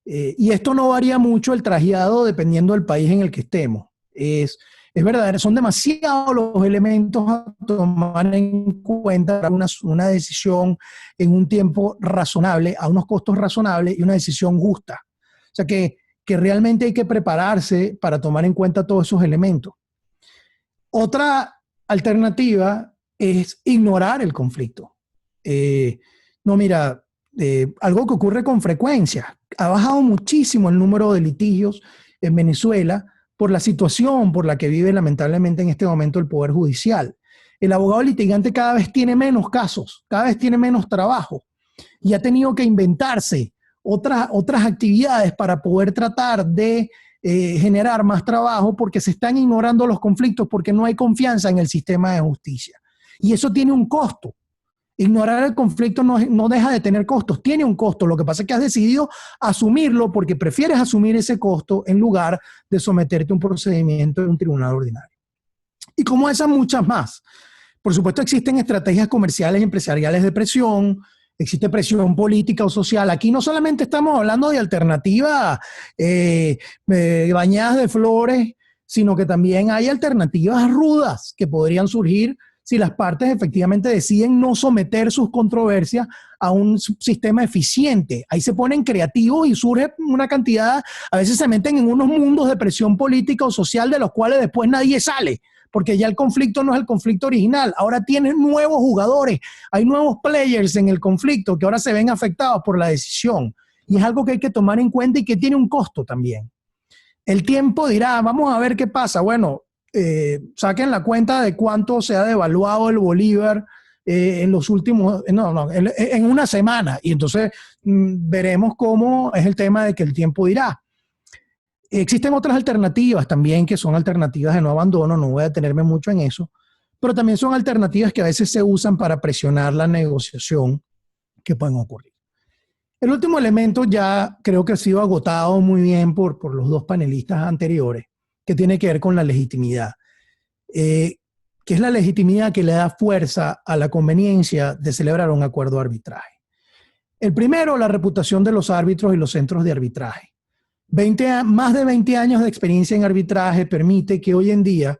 Y esto no varía mucho el traslado dependiendo del país en el que estemos. Es verdad, son demasiados los elementos a tomar en cuenta para una decisión en un tiempo razonable, a unos costos razonables y una decisión justa. O sea que realmente hay que prepararse para tomar en cuenta todos esos elementos. Otra alternativa es ignorar el conflicto. Algo que ocurre con frecuencia. Ha bajado muchísimo el número de litigios en Venezuela por la situación por la que vive lamentablemente en este momento el Poder Judicial. El abogado litigante cada vez tiene menos casos, cada vez tiene menos trabajo y ha tenido que inventarse otras actividades para poder tratar de generar más trabajo porque se están ignorando los conflictos porque no hay confianza en el sistema de justicia. Y eso tiene un costo. Ignorar el conflicto no deja de tener costos, tiene un costo. Lo que pasa es que has decidido asumirlo porque prefieres asumir ese costo en lugar de someterte a un procedimiento en un tribunal ordinario. Y como esas, muchas más. Por supuesto, existen estrategias comerciales y empresariales de presión, existe presión política o social. Aquí no solamente estamos hablando de alternativas bañadas de flores, sino que también hay alternativas rudas que podrían surgir si las partes efectivamente deciden no someter sus controversias a un sistema eficiente. Ahí se ponen creativos y surge una cantidad, a veces se meten en unos mundos de presión política o social de los cuales después nadie sale, porque ya el conflicto no es el conflicto original. Ahora tienen nuevos jugadores, hay nuevos players en el conflicto que ahora se ven afectados por la decisión. Y es algo que hay que tomar en cuenta y que tiene un costo también. El tiempo dirá, vamos a ver qué pasa. Bueno, saquen la cuenta de cuánto se ha devaluado el bolívar en los últimos, en una semana. Y entonces veremos cómo es el tema de que el tiempo dirá. Existen otras alternativas también que son alternativas de no abandono, no voy a detenerme mucho en eso, pero también son alternativas que a veces se usan para presionar la negociación que pueden ocurrir. El último elemento ya creo que ha sido agotado muy bien por los dos panelistas anteriores, que tiene que ver con la legitimidad, que es la legitimidad que le da fuerza a la conveniencia de celebrar un acuerdo de arbitraje. El primero, la reputación de los árbitros y los centros de arbitraje. Más de 20 años de experiencia en arbitraje permite que hoy en día,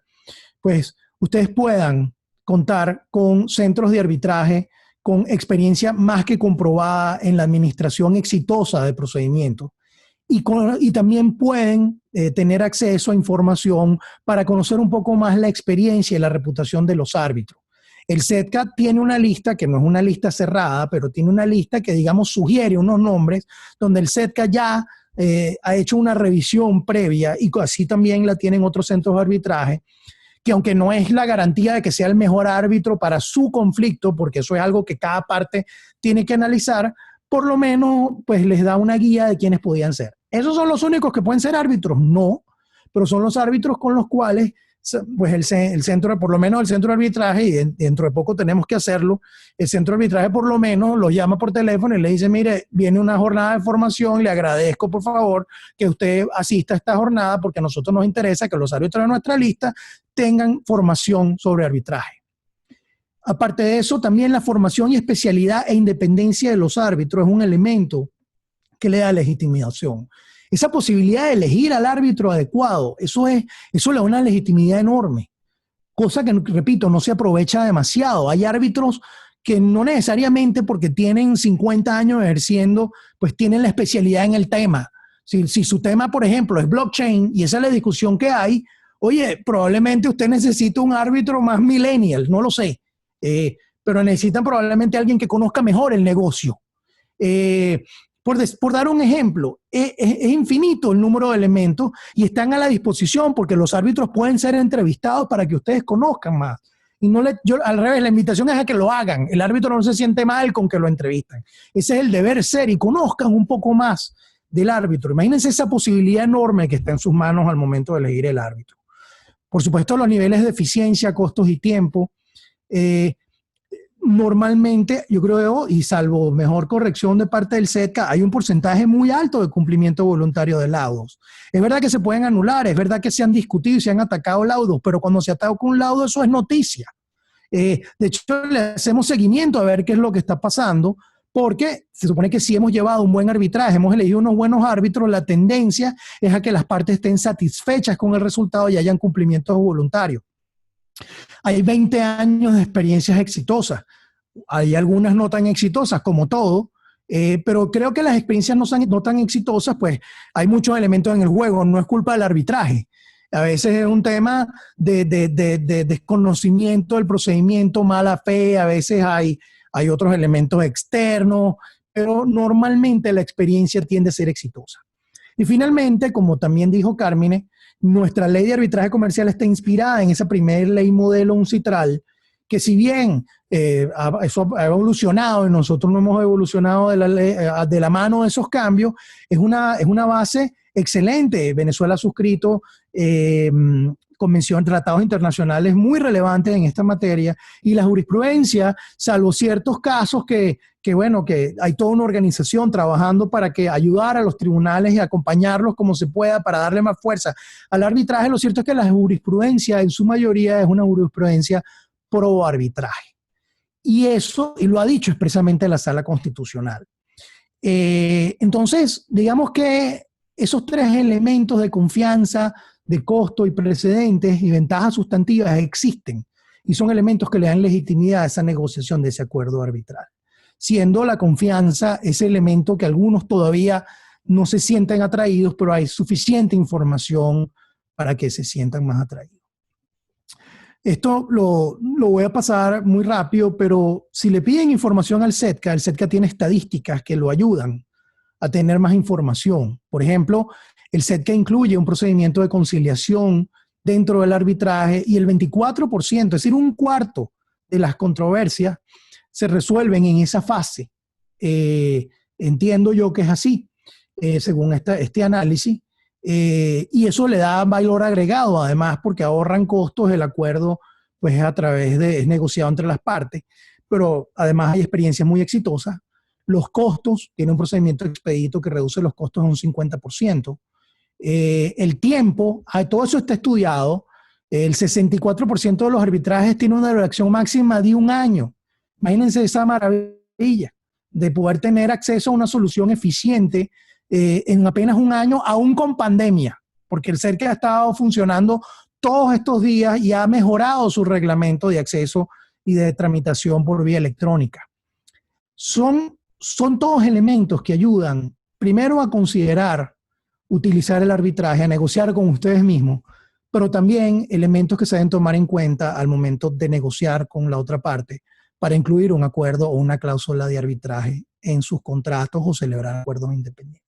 pues, ustedes puedan contar con centros de arbitraje con experiencia más que comprobada en la administración exitosa de procedimientos. Y también pueden tener acceso a información para conocer un poco más la experiencia y la reputación de los árbitros. El CEDCA tiene una lista, que no es una lista cerrada, pero tiene una lista que, digamos, sugiere unos nombres donde el CEDCA ya ha hecho una revisión previa y así también la tienen otros centros de arbitraje, que aunque no es la garantía de que sea el mejor árbitro para su conflicto, porque eso es algo que cada parte tiene que analizar, por lo menos pues les da una guía de quiénes podían ser. ¿Esos son los únicos que pueden ser árbitros? No, pero son los árbitros con los cuales pues el centro, por lo menos el centro de arbitraje, y dentro de poco tenemos que hacerlo, el centro de arbitraje por lo menos los llama por teléfono y le dice, mire, viene una jornada de formación, le agradezco por favor que usted asista a esta jornada porque a nosotros nos interesa que los árbitros de nuestra lista tengan formación sobre arbitraje. Aparte de eso, también la formación y especialidad e independencia de los árbitros es un elemento que le da legitimación. Esa posibilidad de elegir al árbitro adecuado, eso le da una legitimidad enorme, cosa que, repito, no se aprovecha demasiado. Hay árbitros que no necesariamente porque tienen 50 años ejerciendo, pues tienen la especialidad en el tema, Si su tema, por ejemplo, es blockchain y esa es la discusión que hay, oye, probablemente usted necesita un árbitro más millennial, no lo sé, pero necesitan probablemente alguien que conozca mejor el negocio. Por dar un ejemplo, es infinito el número de elementos y están a la disposición porque los árbitros pueden ser entrevistados para que ustedes conozcan más. Y al revés, la invitación es a que lo hagan. El árbitro no se siente mal con que lo entrevistan. Ese es el deber ser y conozcan un poco más del árbitro. Imagínense esa posibilidad enorme que está en sus manos al momento de elegir el árbitro. Por supuesto, los niveles de eficiencia, costos y tiempo. Normalmente, yo creo, y salvo mejor corrección de parte del SETCA, hay un porcentaje muy alto de cumplimiento voluntario de laudos. Es verdad que se pueden anular, es verdad que se han discutido y se han atacado laudos, pero cuando se ataca un laudo, eso es noticia. De hecho, le hacemos seguimiento a ver qué es lo que está pasando, porque se supone que si hemos llevado un buen arbitraje, hemos elegido unos buenos árbitros, la tendencia es a que las partes estén satisfechas con el resultado y hayan cumplimientos voluntarios. Hay 20 años de experiencias exitosas. Hay algunas no tan exitosas, como todo, pero creo que las experiencias no tan exitosas, pues hay muchos elementos en el juego, no es culpa del arbitraje. A veces es un tema de desconocimiento del procedimiento, mala fe, a veces hay otros elementos externos, pero normalmente la experiencia tiende a ser exitosa. Y finalmente, como también dijo Carmine, nuestra ley de arbitraje comercial está inspirada en esa primera ley modelo UNCITRAL, que si bien eso ha evolucionado y nosotros no hemos evolucionado de la mano de esos cambios, es una base excelente. Venezuela ha suscrito tratados internacionales muy relevantes en esta materia y la jurisprudencia, salvo ciertos casos que hay toda una organización trabajando para que ayudar a los tribunales y acompañarlos como se pueda para darle más fuerza al arbitraje. Lo cierto es que la jurisprudencia en su mayoría es una jurisprudencia pro arbitraje. Y lo ha dicho expresamente la Sala Constitucional. Entonces, digamos que esos tres elementos de confianza, de costo y precedentes y ventajas sustantivas existen y son elementos que le dan legitimidad a esa negociación de ese acuerdo arbitral. Siendo la confianza ese elemento que algunos todavía no se sienten atraídos, pero hay suficiente información para que se sientan más atraídos. Esto lo voy a pasar muy rápido, pero si le piden información al SETCA, el SETCA tiene estadísticas que lo ayudan a tener más información. Por ejemplo, el SETCA incluye un procedimiento de conciliación dentro del arbitraje y el 24%, es decir, un cuarto de las controversias se resuelven en esa fase. Entiendo yo que es así, según este análisis. Y eso le da valor agregado, además, porque ahorran costos. El acuerdo pues es negociado entre las partes, pero además hay experiencias muy exitosas. Los costos, tiene un procedimiento expedito que reduce los costos a un 50%. El tiempo, todo eso está estudiado. El 64% de los arbitrajes tiene una duración máxima de 1 año. Imagínense esa maravilla de poder tener acceso a una solución eficiente en apenas 1 año, aún con pandemia, porque el SETCA ha estado funcionando todos estos días y ha mejorado su reglamento de acceso y de tramitación por vía electrónica. Son todos elementos que ayudan, primero, a considerar utilizar el arbitraje, a negociar con ustedes mismos, pero también elementos que se deben tomar en cuenta al momento de negociar con la otra parte para incluir un acuerdo o una cláusula de arbitraje en sus contratos o celebrar acuerdos independientes.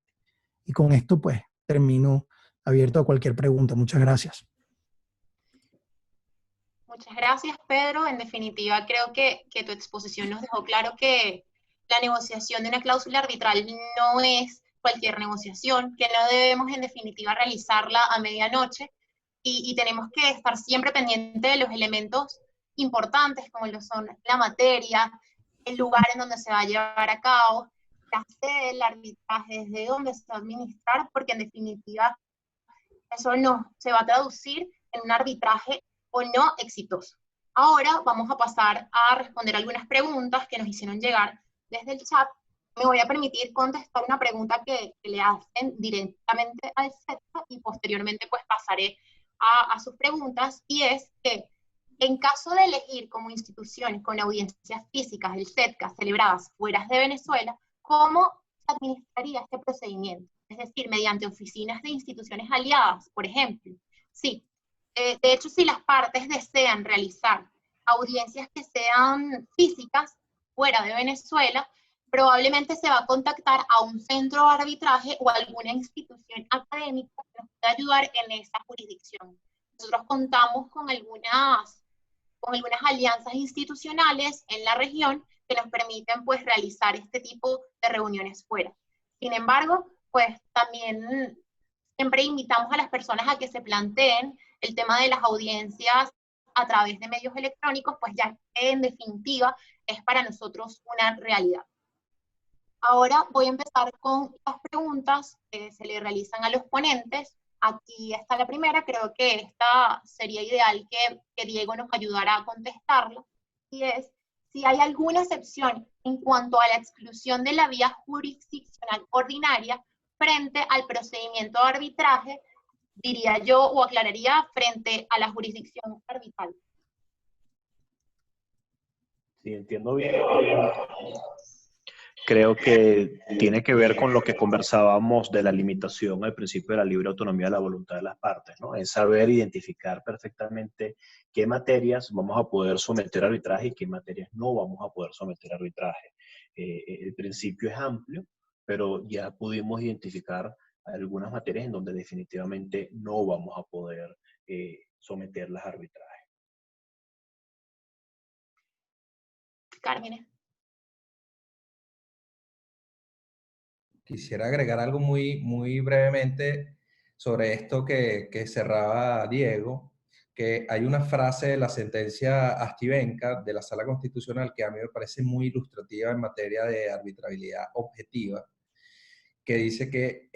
Y con esto, pues, termino abierto a cualquier pregunta. Muchas gracias. Muchas gracias, Pedro. En definitiva, creo que tu exposición nos dejó claro que la negociación de una cláusula arbitral no es cualquier negociación, que no debemos, en definitiva, realizarla a medianoche y tenemos que estar siempre pendientes de los elementos importantes, como lo son la materia, el lugar en donde se va a llevar a cabo, la sede del arbitraje, desde dónde se va a administrar, porque en definitiva eso no se va a traducir en un arbitraje o no exitoso. Ahora vamos a pasar a responder algunas preguntas que nos hicieron llegar desde el chat. Me voy a permitir contestar una pregunta que le hacen directamente al SETCA y posteriormente pues pasaré a sus preguntas, y es que en caso de elegir como instituciones con audiencias físicas del SETCA celebradas fuera de Venezuela, ¿cómo se administraría este procedimiento? es decir, mediante oficinas de instituciones aliadas, por ejemplo. Sí, de hecho, si las partes desean realizar audiencias que sean físicas fuera de Venezuela, probablemente se va a contactar a un centro de arbitraje o a alguna institución académica que nos pueda ayudar en esa jurisdicción. Nosotros contamos con algunas alianzas institucionales en la región que nos permiten pues realizar este tipo de reuniones fuera. Sin embargo, pues también siempre invitamos a las personas a que se planteen el tema de las audiencias a través de medios electrónicos, pues ya en definitiva es para nosotros una realidad. Ahora voy a empezar con las preguntas que se le realizan a los ponentes. Aquí está la primera, creo que esta sería ideal que Diego nos ayudara a contestarla, y es si hay alguna excepción en cuanto a la exclusión de la vía jurisdiccional ordinaria frente al procedimiento de arbitraje, diría yo, o aclararía, frente a la jurisdicción arbitral. Sí, entiendo bien. Creo que tiene que ver con lo que conversábamos de la limitación al principio de la libre autonomía de la voluntad de las partes, ¿no? Es saber identificar perfectamente qué materias vamos a poder someter a arbitraje y qué materias no vamos a poder someter a arbitraje. El principio es amplio, pero ya pudimos identificar algunas materias en donde definitivamente no vamos a poder someterlas a arbitraje. Carmen. Quisiera agregar algo muy brevemente sobre esto que cerraba Diego, que hay una frase de la sentencia Astivenca de la Sala Constitucional que a mí me parece muy ilustrativa en materia de arbitrabilidad objetiva, que dice que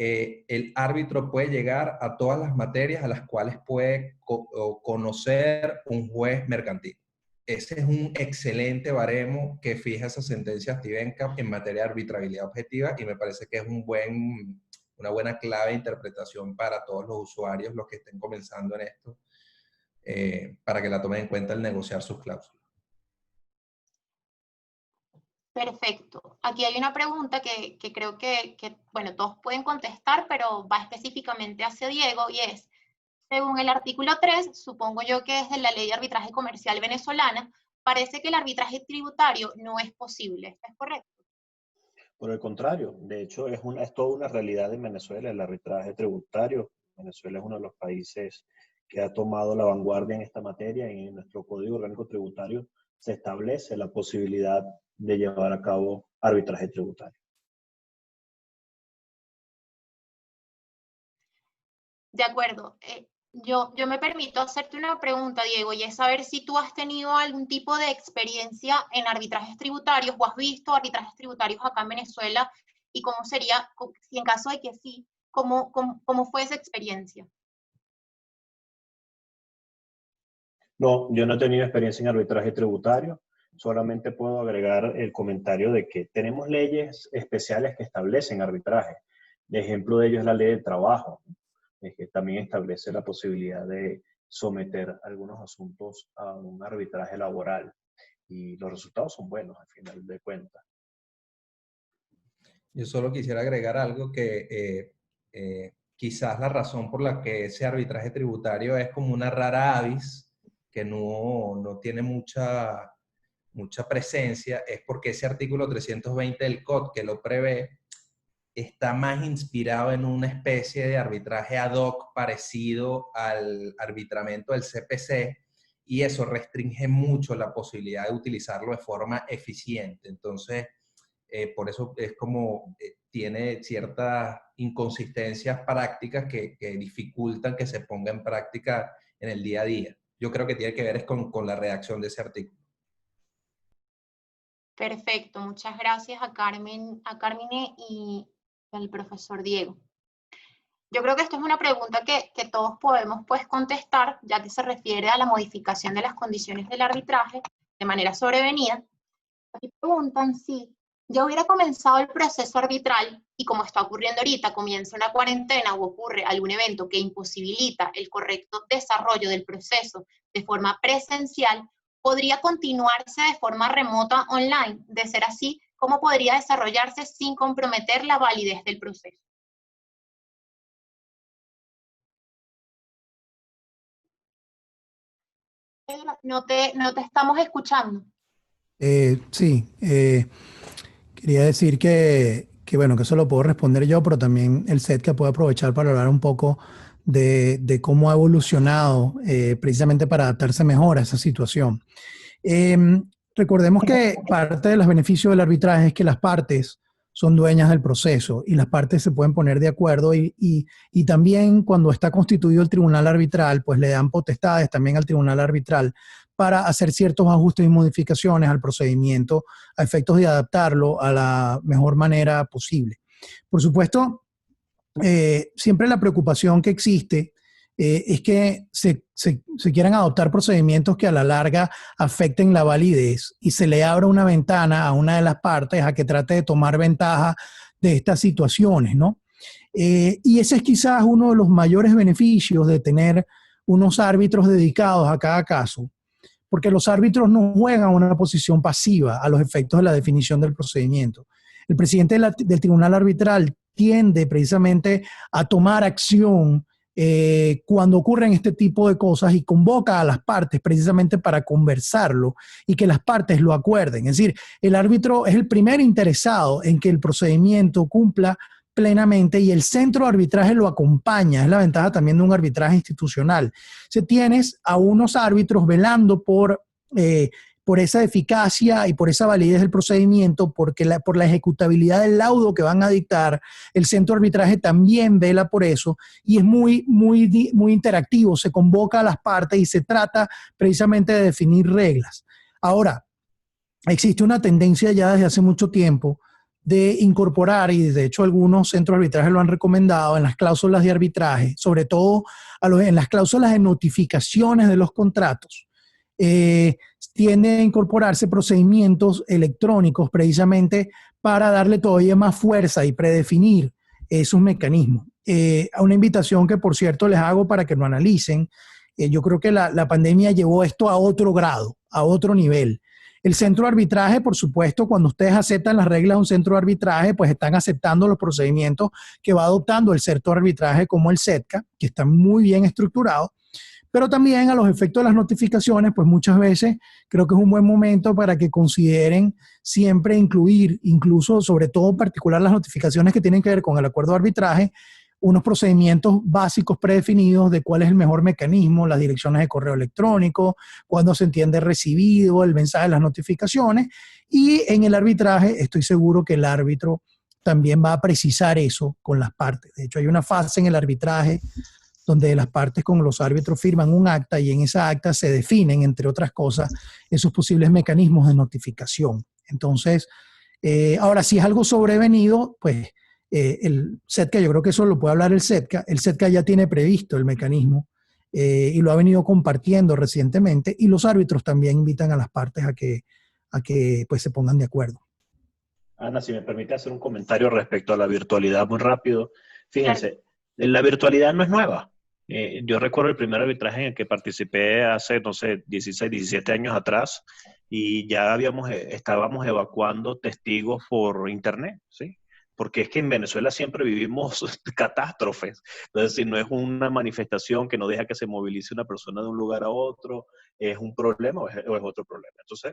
el árbitro puede llegar a todas las materias a las cuales puede conocer un juez mercantil. Ese es un excelente baremo que fija esa sentencia Astivenca en materia de arbitrabilidad objetiva, y me parece que es una buena clave de interpretación para todos los usuarios, los que estén comenzando en esto, para que la tomen en cuenta al negociar sus cláusulas. Perfecto. Aquí hay una pregunta que creo que, bueno, todos pueden contestar, pero va específicamente hacia Diego, y es, según el artículo 3, supongo yo que es de la Ley de Arbitraje Comercial venezolana, parece que el arbitraje tributario no es posible. ¿Esto es correcto? Por el contrario, de hecho es toda una realidad en Venezuela el arbitraje tributario. Venezuela es uno de los países que ha tomado la vanguardia en esta materia, y en nuestro Código Orgánico Tributario se establece la posibilidad de llevar a cabo arbitraje tributario. De acuerdo. Yo me permito hacerte una pregunta, Diego, y es saber si tú has tenido algún tipo de experiencia en arbitrajes tributarios o has visto arbitrajes tributarios acá en Venezuela, y cómo sería, si en caso de que sí, cómo fue esa experiencia. No, yo no he tenido experiencia en arbitraje tributario. Solamente puedo agregar el comentario de que tenemos leyes especiales que establecen arbitraje. De ejemplo de ello es la ley del trabajo, que también establece la posibilidad de someter algunos asuntos a un arbitraje laboral. Y los resultados son buenos al final de cuentas. Yo solo quisiera agregar algo que quizás la razón por la que ese arbitraje tributario es como una rara avis, que no tiene mucha presencia, es porque ese artículo 320 del COD que lo prevé está más inspirado en una especie de arbitraje ad hoc parecido al arbitramiento del CPC, y eso restringe mucho la posibilidad de utilizarlo de forma eficiente. Entonces, por eso es como tiene ciertas inconsistencias prácticas que dificultan que se ponga en práctica en el día a día. Yo creo que tiene que ver con la redacción de ese artículo. Perfecto, muchas gracias a Carmen y al profesor Diego. Yo creo que esto es una pregunta que todos podemos pues contestar, ya que se refiere a la modificación de las condiciones del arbitraje de manera sobrevenida. Aquí preguntan si ya hubiera comenzado el proceso arbitral y, como está ocurriendo ahorita, comienza una cuarentena o ocurre algún evento que imposibilita el correcto desarrollo del proceso de forma presencial, ¿podría continuarse de forma remota online? De ser así, ¿cómo podría desarrollarse sin comprometer la validez del proceso? Pedro, no te estamos escuchando. Sí, quería decir bueno, que eso lo puedo responder yo, pero también el SETCA puede aprovechar para hablar un poco de cómo ha evolucionado precisamente para adaptarse mejor a esa situación. Recordemos que parte de los beneficios del arbitraje es que las partes son dueñas del proceso y las partes se pueden poner de acuerdo y también cuando está constituido el tribunal arbitral, pues le dan potestades también al tribunal arbitral para hacer ciertos ajustes y modificaciones al procedimiento a efectos de adaptarlo a la mejor manera posible. Por supuesto, siempre la preocupación que existe es que se quieran adoptar procedimientos que a la larga afecten la validez y se le abra una ventana a una de las partes a que trate de tomar ventaja de estas situaciones, ¿no? Y ese es quizás uno de los mayores beneficios de tener unos árbitros dedicados a cada caso, porque los árbitros no juegan una posición pasiva a los efectos de la definición del procedimiento. El presidente del tribunal arbitral tiende precisamente a tomar acción cuando ocurren este tipo de cosas y convoca a las partes precisamente para conversarlo y que las partes lo acuerden. Es decir, el árbitro es el primer interesado en que el procedimiento cumpla plenamente y el centro de arbitraje lo acompaña. Es la ventaja también de un arbitraje institucional. Se tienes a unos árbitros velando por esa eficacia y por esa validez del procedimiento, por la ejecutabilidad del laudo que van a dictar. El centro de arbitraje también vela por eso y es muy interactivo. Se convoca a las partes y se trata precisamente de definir reglas. Ahora, existe una tendencia ya desde hace mucho tiempo de incorporar, y de hecho algunos centros de arbitraje lo han recomendado, en las cláusulas de arbitraje, sobre todo en las cláusulas de notificaciones de los contratos, tiende a incorporarse procedimientos electrónicos precisamente para darle todavía más fuerza y predefinir esos mecanismos. A una invitación que, por cierto, les hago para que lo analicen. Yo creo que la pandemia llevó esto a otro grado, a otro nivel. El centro de arbitraje, por supuesto, cuando ustedes aceptan las reglas de un centro de arbitraje, pues están aceptando los procedimientos que va adoptando el centro de arbitraje como el SETCA, que está muy bien estructurado. Pero también a los efectos de las notificaciones, pues muchas veces creo que es un buen momento para que consideren siempre incluir, incluso sobre todo en particular las notificaciones que tienen que ver con el acuerdo de arbitraje, unos procedimientos básicos predefinidos de cuál es el mejor mecanismo, las direcciones de correo electrónico, cuándo se entiende recibido, el mensaje de las notificaciones. Y en el arbitraje estoy seguro que el árbitro también va a precisar eso con las partes. De hecho, hay una fase en el arbitraje donde las partes con los árbitros firman un acta y en esa acta se definen, entre otras cosas, esos posibles mecanismos de notificación. Entonces, ahora, si es algo sobrevenido, pues el SETCA, yo creo que eso lo puede hablar el SETCA ya tiene previsto el mecanismo y lo ha venido compartiendo recientemente y los árbitros también invitan a las partes a que pues, se pongan de acuerdo. Ana, si me permite hacer un comentario respecto a la virtualidad muy rápido. Fíjense, la virtualidad no es nueva. Yo recuerdo el primer arbitraje en el que participé hace, no sé, 16, 17 años atrás y ya estábamos evacuando testigos por internet, ¿sí? Porque es que en Venezuela siempre vivimos catástrofes. Entonces, si no es una manifestación que no deja que se movilice una persona de un lugar a otro, ¿es un problema o es otro problema? Entonces,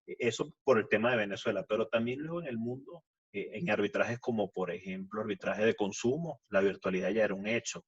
eso por el tema de Venezuela, pero también luego en el mundo, en arbitrajes como, por ejemplo, arbitraje de consumo, la virtualidad ya era un hecho.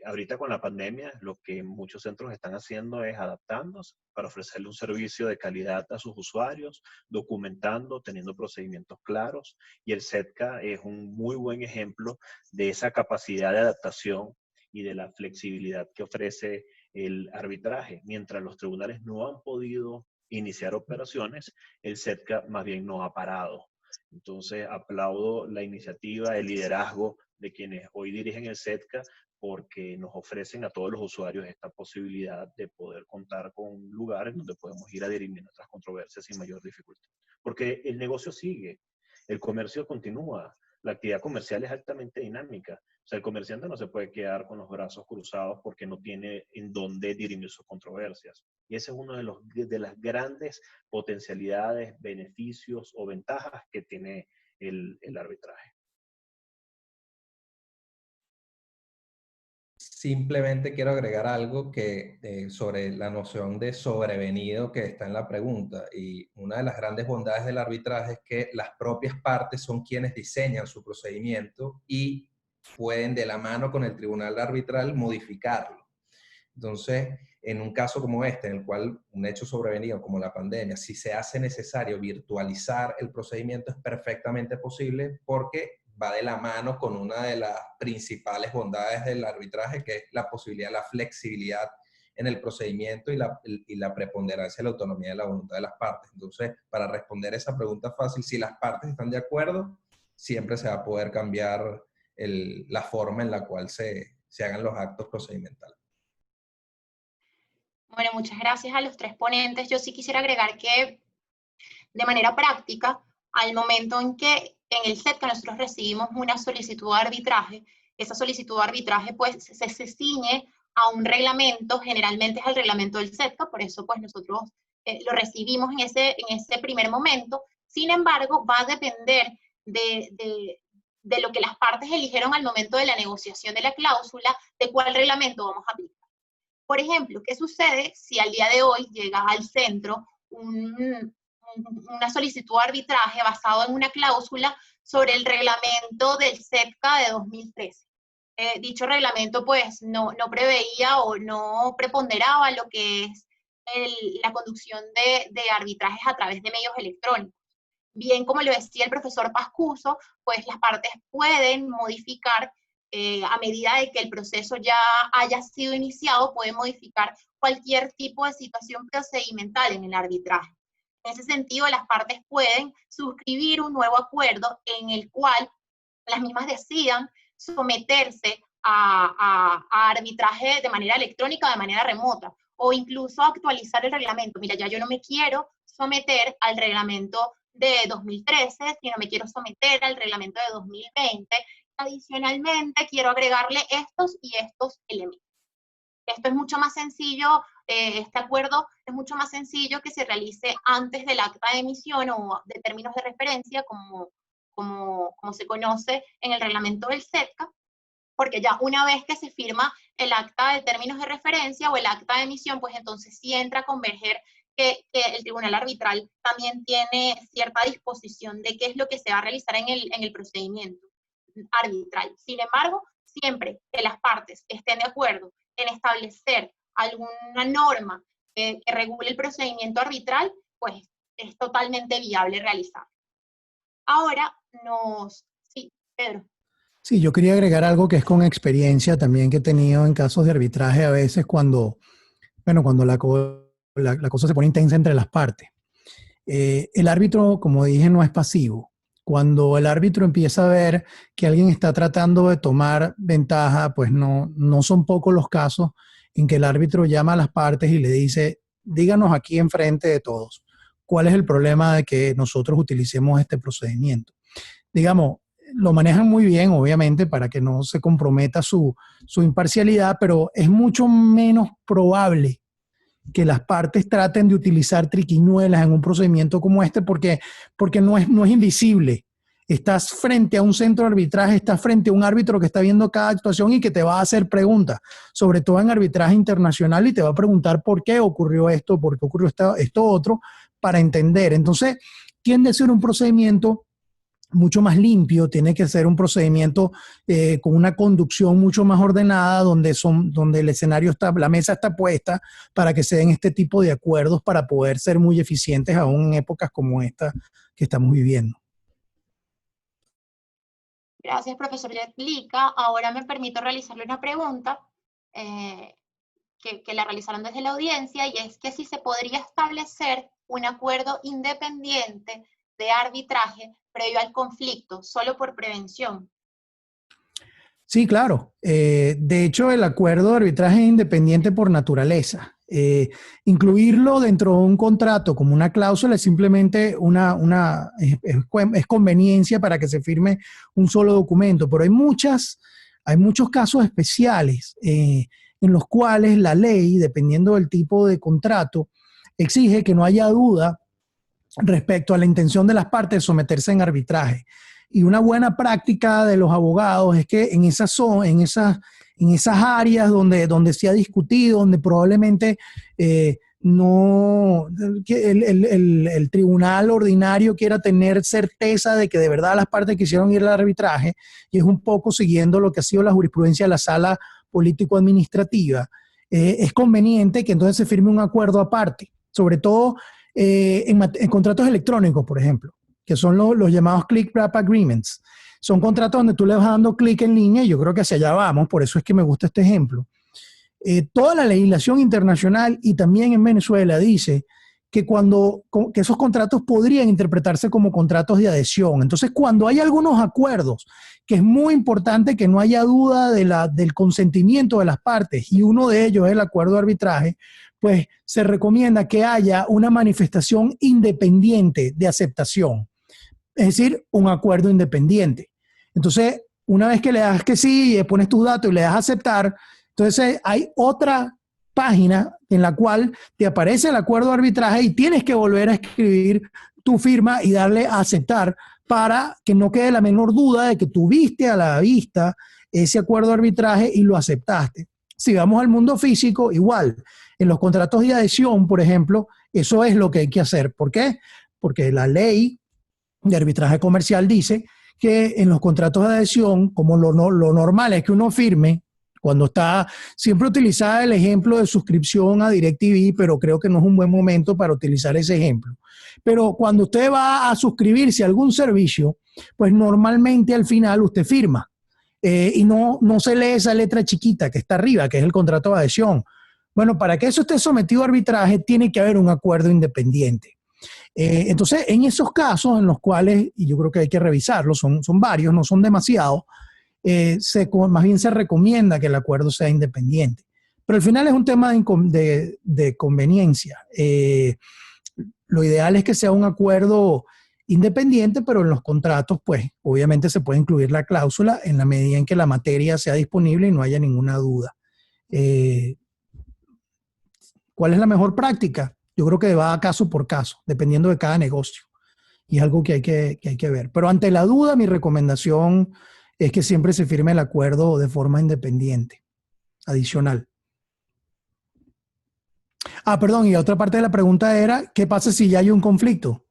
Ahorita con la pandemia, lo que muchos centros están haciendo es adaptándose para ofrecerle un servicio de calidad a sus usuarios, documentando, teniendo procedimientos claros, y el SETCA es un muy buen ejemplo de esa capacidad de adaptación y de la flexibilidad que ofrece el arbitraje. Mientras los tribunales no han podido iniciar operaciones, el SETCA más bien no ha parado. Entonces, aplaudo la iniciativa, el liderazgo de quienes hoy dirigen el SETCA, porque nos ofrecen a todos los usuarios esta posibilidad de poder contar con un lugar en donde podemos ir a dirimir nuestras controversias sin mayor dificultad. Porque el negocio sigue, el comercio continúa, la actividad comercial es altamente dinámica. O sea, el comerciante no se puede quedar con los brazos cruzados porque no tiene en dónde dirimir sus controversias. Y ese es uno de las grandes potencialidades, beneficios o ventajas que tiene el arbitraje. simplemente quiero agregar algo que, sobre la noción de sobrevenido que está en la pregunta. Y una de las grandes bondades del arbitraje es que las propias partes son quienes diseñan su procedimiento y pueden de la mano con el tribunal arbitral modificarlo. Entonces, en un caso como este, en el cual un hecho sobrevenido como la pandemia, si se hace necesario virtualizar el procedimiento, es perfectamente posible porque va de la mano con una de las principales bondades del arbitraje, que es la posibilidad de la flexibilidad en el procedimiento y la preponderancia de la autonomía de la voluntad de las partes. Entonces, para responder esa pregunta fácil, si las partes están de acuerdo, siempre se va a poder cambiar la forma en la cual se hagan los actos procedimentales. Bueno, muchas gracias a los tres ponentes. Yo sí quisiera agregar que, de manera práctica, al momento en que en el SETCA nosotros recibimos una solicitud de arbitraje, esa solicitud de arbitraje pues se ciñe a un reglamento, generalmente es el reglamento del SETCA, por eso pues nosotros lo recibimos en ese primer momento. Sin embargo, va a depender de lo que las partes eligieron al momento de la negociación de la cláusula, de cuál reglamento vamos a aplicar. Por ejemplo, ¿qué sucede si al día de hoy llega al centro una solicitud de arbitraje basado en una cláusula sobre el reglamento del SETCA de 2013? Dicho reglamento pues no preveía o no preponderaba lo que es la conducción de arbitrajes a través de medios electrónicos. Bien, como lo decía el profesor Pascuso, pues las partes pueden modificar a medida de que el proceso ya haya sido iniciado, pueden modificar cualquier tipo de situación procedimental en el arbitraje. En ese sentido, las partes pueden suscribir un nuevo acuerdo en el cual las mismas decidan someterse a arbitraje de manera electrónica o de manera remota, o incluso actualizar el reglamento. Mira, ya yo no me quiero someter al reglamento de 2013, sino me quiero someter al reglamento de 2020. Adicionalmente, quiero agregarle estos y estos elementos. Esto es mucho más sencillo, este acuerdo es mucho más sencillo que se realice antes del acta de emisión o de términos de referencia, como se conoce en el reglamento del SETCA, porque ya una vez que se firma el acta de términos de referencia o el acta de emisión, pues entonces sí entra a converger que el tribunal arbitral también tiene cierta disposición de qué es lo que se va a realizar en el procedimiento arbitral. Sin embargo, siempre que las partes estén de acuerdo en establecer alguna norma que regule el procedimiento arbitral, pues es totalmente viable realizar. Ahora Sí, Pedro. Sí, yo quería agregar algo que es con experiencia también que he tenido en casos de arbitraje a veces cuando la cosa se pone intensa entre las partes. El árbitro, como dije, no es pasivo. Cuando el árbitro empieza a ver que alguien está tratando de tomar ventaja, pues no son pocos los casos en que el árbitro llama a las partes y le dice, díganos aquí enfrente de todos, ¿cuál es el problema de que nosotros utilicemos este procedimiento? Digamos, lo manejan muy bien, obviamente, para que no se comprometa su imparcialidad, pero es mucho menos probable que las partes traten de utilizar triquiñuelas en un procedimiento como este porque no es invisible. Estás frente a un centro de arbitraje, estás frente a un árbitro que está viendo cada actuación y que te va a hacer preguntas, sobre todo en arbitraje internacional, y te va a preguntar por qué ocurrió esto, por qué ocurrió esto otro, para entender. Entonces, tiende a ser un procedimiento mucho más limpio, tiene que ser un procedimiento con una conducción mucho más ordenada, donde el escenario la mesa está puesta para que se den este tipo de acuerdos para poder ser muy eficientes aún en épocas como esta que estamos viviendo. Gracias, profesor Yetlica. Ahora me permito realizarle una pregunta que la realizaron desde la audiencia, y es que si se podría establecer un acuerdo independiente de arbitraje previo al conflicto, solo por prevención. Sí, claro. De hecho, el acuerdo de arbitraje es independiente por naturaleza. Incluirlo dentro de un contrato como una cláusula es simplemente es conveniencia para que se firme un solo documento, pero hay muchos casos especiales en los cuales la ley, dependiendo del tipo de contrato, exige que no haya duda respecto a la intención de las partes de someterse en arbitraje. Y una buena práctica de los abogados es que en en esas áreas donde se ha discutido, donde probablemente no, que el tribunal ordinario quiera tener certeza de que de verdad las partes quisieron ir al arbitraje, y es un poco siguiendo lo que ha sido la jurisprudencia de la sala político-administrativa, es conveniente que entonces se firme un acuerdo aparte, sobre todo en contratos electrónicos, por ejemplo, que son los llamados click-wrap agreements. Son contratos donde tú le vas dando clic en línea, y yo creo que hacia allá vamos, por eso es que me gusta este ejemplo. Toda la legislación internacional y también en Venezuela dice que que esos contratos podrían interpretarse como contratos de adhesión. Entonces, cuando hay algunos acuerdos, que es muy importante que no haya duda del consentimiento de las partes, y uno de ellos es el acuerdo de arbitraje, pues se recomienda que haya una manifestación independiente de aceptación, es decir, un acuerdo independiente. Entonces, una vez que le das que sí, y pones tus datos y le das a aceptar, entonces hay otra página en la cual te aparece el acuerdo de arbitraje y tienes que volver a escribir tu firma y darle a aceptar para que no quede la menor duda de que tuviste a la vista ese acuerdo de arbitraje y lo aceptaste. Si vamos al mundo físico, igual. En los contratos de adhesión, por ejemplo, eso es lo que hay que hacer. ¿Por qué? Porque la ley de arbitraje comercial dice que en los contratos de adhesión, como lo normal es que uno firme, cuando está, siempre utilizaba el ejemplo de suscripción a DirecTV, pero creo que no es un buen momento para utilizar ese ejemplo. Pero cuando usted va a suscribirse a algún servicio, pues normalmente al final usted firma y no se lee esa letra chiquita que está arriba, que es el contrato de adhesión. Bueno, para que eso esté sometido a arbitraje, tiene que haber un acuerdo independiente. Entonces, en esos casos en los cuales, y yo creo que hay que revisarlos, son varios, no son demasiados, más bien se recomienda que el acuerdo sea independiente. Pero al final es un tema de conveniencia. Lo ideal es que sea un acuerdo independiente, pero en los contratos, pues, obviamente se puede incluir la cláusula en la medida en que la materia sea disponible y no haya ninguna duda. ¿Cuál es la mejor práctica? Yo creo que va caso por caso, dependiendo de cada negocio. Y es algo que hay que ver. Pero ante la duda, mi recomendación es que siempre se firme el acuerdo de forma independiente, adicional. Perdón, y otra parte de la pregunta era, ¿qué pasa si ya hay un conflicto?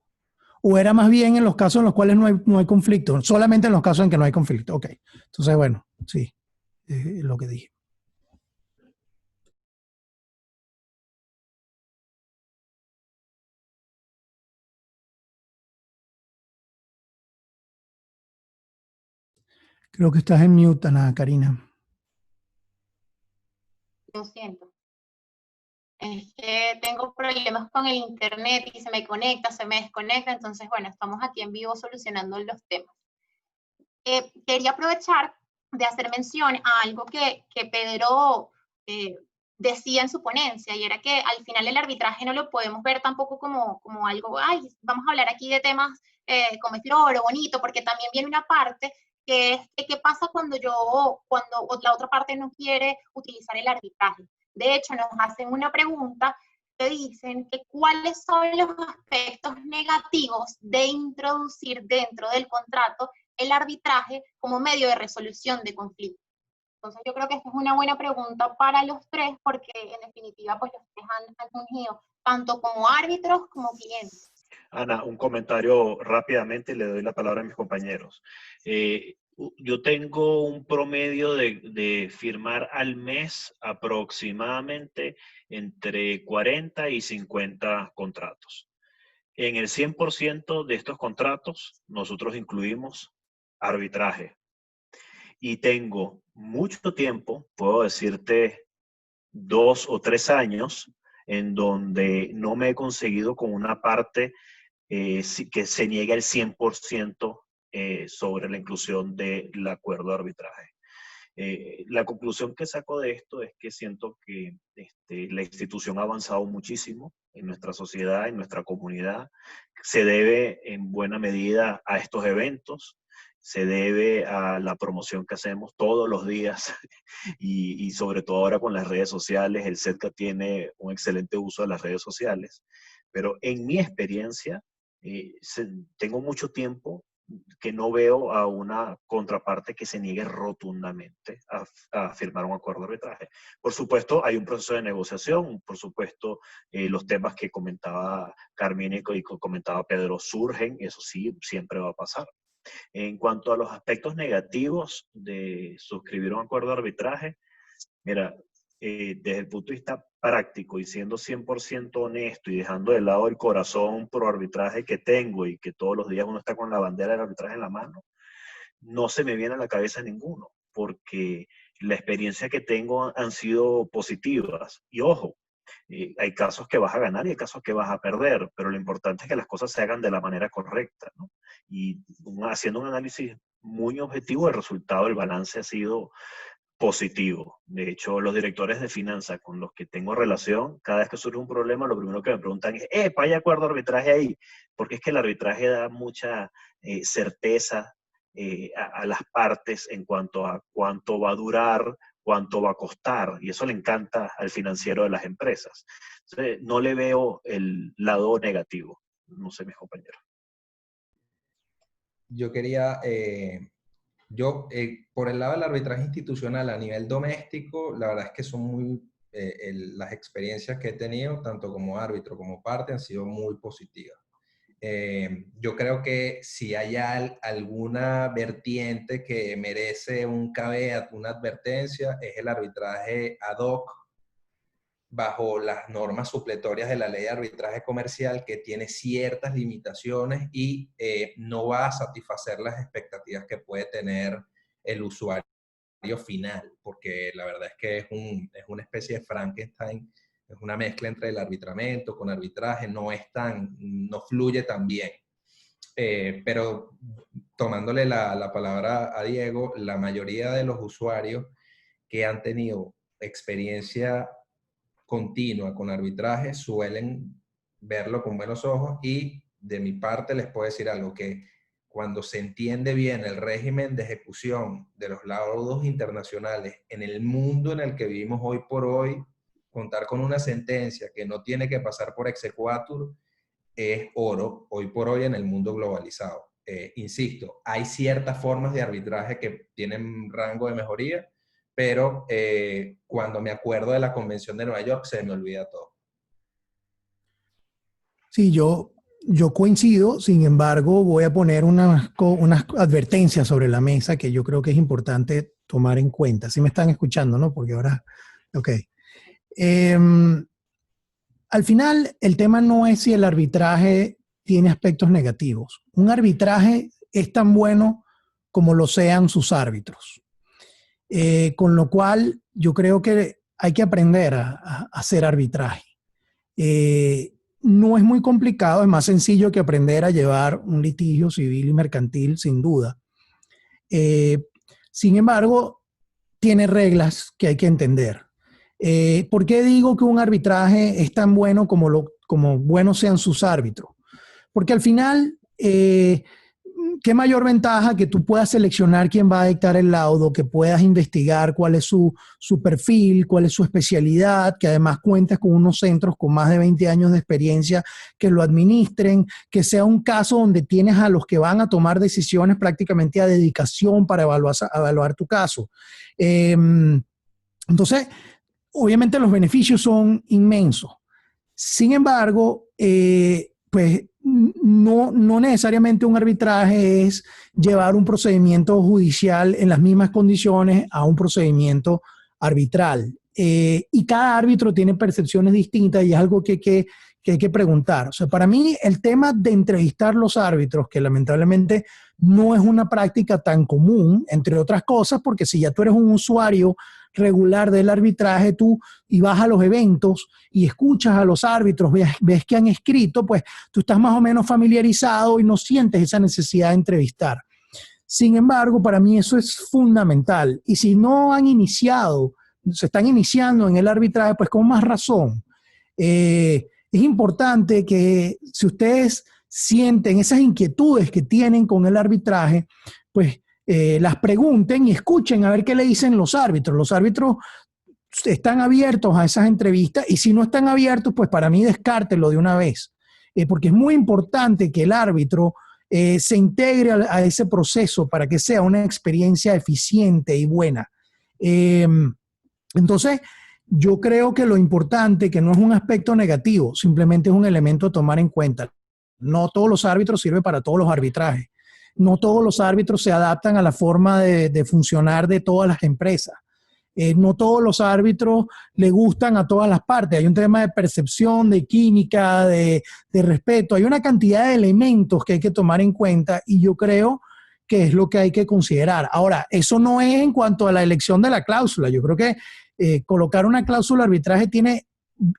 ¿O era más bien en los casos en los cuales no hay conflicto? Solamente en los casos en que no hay conflicto. Ok. Entonces, bueno, sí, es lo que dije. Creo que estás en mute, Ana Karina. Lo siento. Es que tengo problemas con el internet y se me conecta, se me desconecta, entonces, bueno, estamos aquí en vivo solucionando los temas. Quería aprovechar de hacer mención a algo que Pedro decía en su ponencia, y era que al final el arbitraje no lo podemos ver tampoco como algo, ay, vamos a hablar aquí de temas como es flor o bonito, porque también viene una parte que es qué pasa cuando la otra parte no quiere utilizar el arbitraje. De hecho, nos hacen una pregunta que dicen que cuáles son los aspectos negativos de introducir dentro del contrato el arbitraje como medio de resolución de conflictos. Entonces yo creo que esta es una buena pregunta para los tres, porque en definitiva pues los tres han fungido tanto como árbitros como clientes. Ana, un comentario rápidamente y le doy la palabra a mis compañeros. Yo tengo un promedio de firmar al mes aproximadamente entre 40 y 50 contratos. En el 100% de estos contratos nosotros incluimos arbitraje. Y tengo mucho tiempo, puedo decirte 2 o 3 años, en donde no me he conseguido con una parte que se niegue el 100% sobre la inclusión del acuerdo de arbitraje. La conclusión que saco de esto es que siento que la institución ha avanzado muchísimo en nuestra sociedad, en nuestra comunidad. Se debe en buena medida a estos eventos, se debe a la promoción que hacemos todos los días y sobre todo ahora con las redes sociales. El CEDCA tiene un excelente uso de las redes sociales, pero en mi experiencia tengo mucho tiempo que no veo a una contraparte que se niegue rotundamente a firmar un acuerdo de arbitraje. Por supuesto, hay un proceso de negociación, por supuesto, los temas que comentaba Carmine y comentaba Pedro surgen, eso sí, siempre va a pasar. En cuanto a los aspectos negativos de suscribir un acuerdo de arbitraje, mira, desde el punto de vista práctico y siendo 100% honesto y dejando de lado el corazón pro arbitraje que tengo y que todos los días uno está con la bandera del arbitraje en la mano, no se me viene a la cabeza ninguno, porque la experiencia que tengo han sido positivas. Y ojo, hay casos que vas a ganar y hay casos que vas a perder, pero lo importante es que las cosas se hagan de la manera correcta, ¿no? Y haciendo un análisis muy objetivo, el resultado, el balance ha sido positivo. De hecho, los directores de finanzas con los que tengo relación, cada vez que surge un problema, lo primero que me preguntan es, ¿hay acuerdo de arbitraje ahí? Porque es que el arbitraje da mucha certeza a las partes en cuanto a cuánto va a durar, cuánto va a costar, y eso le encanta al financiero de las empresas. Entonces, no le veo el lado negativo. No sé, mis compañeros. Yo quería... por el lado del arbitraje institucional a nivel doméstico, la verdad es que son muy, las experiencias que he tenido, tanto como árbitro como parte, han sido muy positivas. Yo creo que si hay alguna vertiente que merece un caveat, una advertencia, es el arbitraje ad hoc bajo las normas supletorias de la ley de arbitraje comercial, que tiene ciertas limitaciones y no va a satisfacer las expectativas que puede tener el usuario final, porque la verdad es que es una especie de Frankenstein, es una mezcla entre el arbitramiento con arbitraje, no fluye tan bien. Pero tomándole la palabra a Diego, la mayoría de los usuarios que han tenido experiencia continua con arbitraje suelen verlo con buenos ojos, y de mi parte les puedo decir algo, que cuando se entiende bien el régimen de ejecución de los laudos internacionales en el mundo en el que vivimos hoy por hoy, contar con una sentencia que no tiene que pasar por exequatur es oro hoy por hoy en el mundo globalizado. Insisto, hay ciertas formas de arbitraje que tienen rango de mejoría, pero cuando me acuerdo de la Convención de Nueva York se me olvida todo. Sí, yo coincido, sin embargo, voy a poner unas advertencias sobre la mesa que yo creo que es importante tomar en cuenta. Sí me están escuchando, ¿no? Porque ahora, ok. Al final, el tema no es si el arbitraje tiene aspectos negativos. Un arbitraje es tan bueno como lo sean sus árbitros. Con lo cual, yo creo que hay que aprender a hacer arbitraje. No es muy complicado, es más sencillo que aprender a llevar un litigio civil y mercantil, sin duda. Sin embargo, tiene reglas que hay que entender. ¿Por qué digo que un arbitraje es tan bueno como buenos sean sus árbitros? Porque al final, ¿qué mayor ventaja que tú puedas seleccionar quién va a dictar el laudo, que puedas investigar cuál es su perfil, cuál es su especialidad, que además cuentas con unos centros con más de 20 años de experiencia que lo administren, que sea un caso donde tienes a los que van a tomar decisiones prácticamente a dedicación para evaluar tu caso? Entonces, obviamente los beneficios son inmensos. Sin embargo, pues no necesariamente un arbitraje es llevar un procedimiento judicial en las mismas condiciones a un procedimiento arbitral. Y cada árbitro tiene percepciones distintas y es algo que hay que preguntar. O sea, para mí el tema de entrevistar los árbitros, que lamentablemente no es una práctica tan común, entre otras cosas, porque si ya tú eres un usuario regular del arbitraje, tú y vas a los eventos y escuchas a los árbitros, ves que han escrito, pues tú estás más o menos familiarizado y no sientes esa necesidad de entrevistar. Sin embargo, para mí eso es fundamental. Y si no han iniciado, se están iniciando en el arbitraje, pues con más razón. Es importante que si ustedes sienten esas inquietudes que tienen con el arbitraje, pues las pregunten y escuchen a ver qué le dicen los árbitros. Los árbitros están abiertos a esas entrevistas y si no están abiertos, pues para mí descártelo de una vez. Porque es muy importante que el árbitro se integre a ese proceso para que sea una experiencia eficiente y buena. Entonces, yo creo que lo importante, que no es un aspecto negativo, simplemente es un elemento a tomar en cuenta. No todos los árbitros sirven para todos los arbitrajes. No todos los árbitros se adaptan a la forma de funcionar de todas las empresas. No todos los árbitros le gustan a todas las partes. Hay un tema de percepción, de química, de respeto. Hay una cantidad de elementos que hay que tomar en cuenta y yo creo que es lo que hay que considerar. Ahora, eso no es en cuanto a la elección de la cláusula. Yo creo que colocar una cláusula de arbitraje tiene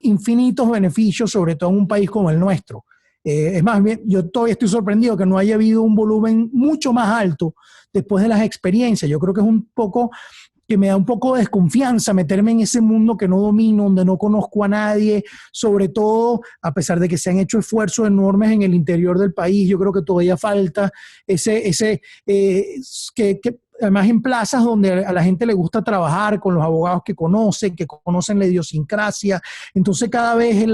infinitos beneficios, sobre todo en un país como el nuestro. Es más, yo todavía estoy sorprendido que no haya habido un volumen mucho más alto después de las experiencias. Yo creo que es un poco, que me da un poco de desconfianza meterme en ese mundo que no domino, donde no conozco a nadie, sobre todo a pesar de que se han hecho esfuerzos enormes en el interior del país. Yo creo que todavía falta que además en plazas donde a la gente le gusta trabajar con los abogados que conocen la idiosincrasia. Entonces cada vez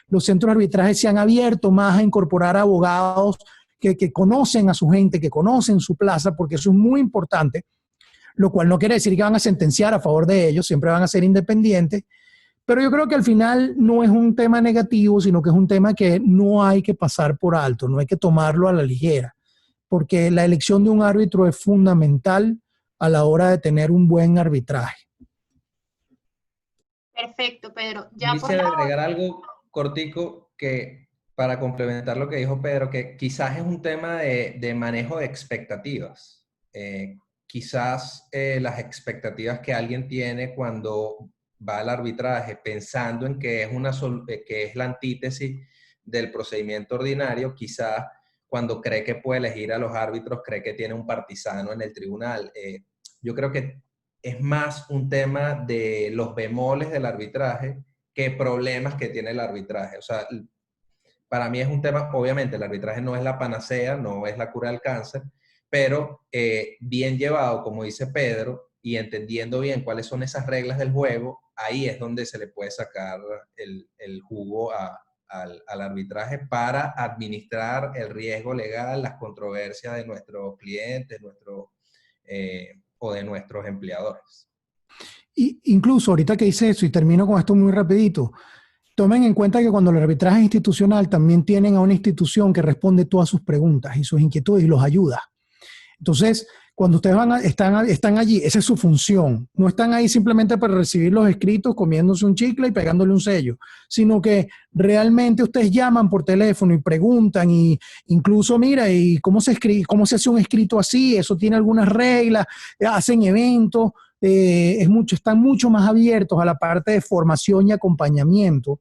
los centros de arbitraje se han abierto más a incorporar abogados que conocen a su gente, que conocen su plaza, porque eso es muy importante, lo cual no quiere decir que van a sentenciar a favor de ellos, siempre van a ser independientes, pero yo creo que al final no es un tema negativo, sino que es un tema que no hay que pasar por alto, no hay que tomarlo a la ligera, porque la elección de un árbitro es fundamental a la hora de tener un buen arbitraje. Perfecto, Pedro. Ya por Quisiera la agregar algo cortico que, para complementar lo que dijo Pedro, que quizás es un tema de manejo de expectativas. Quizás las expectativas que alguien tiene cuando va al arbitraje pensando en que que es la antítesis del procedimiento ordinario, quizás cuando cree que puede elegir a los árbitros, cree que tiene un partisano en el tribunal. Yo creo que es más un tema de los bemoles del arbitraje que problemas que tiene el arbitraje. O sea, para mí es un tema, obviamente el arbitraje no es la panacea, no es la cura del cáncer, pero bien llevado, como dice Pedro, y entendiendo bien cuáles son esas reglas del juego, ahí es donde se le puede sacar el jugo al arbitraje para administrar el riesgo legal, las controversias de nuestros clientes, o de nuestros empleadores. Y incluso ahorita que dice eso, y termino con esto muy rapidito, tomen en cuenta que cuando el arbitraje es institucional, también tienen a una institución que responde todas sus preguntas y sus inquietudes y los ayuda. Entonces, cuando ustedes están allí, esa es su función. No están ahí simplemente para recibir los escritos, comiéndose un chicle y pegándole un sello, sino que realmente ustedes llaman por teléfono y preguntan, y incluso, mira, ¿y cómo se hace un escrito así? Eso tiene algunas reglas, hacen eventos, están mucho más abiertos a la parte de formación y acompañamiento,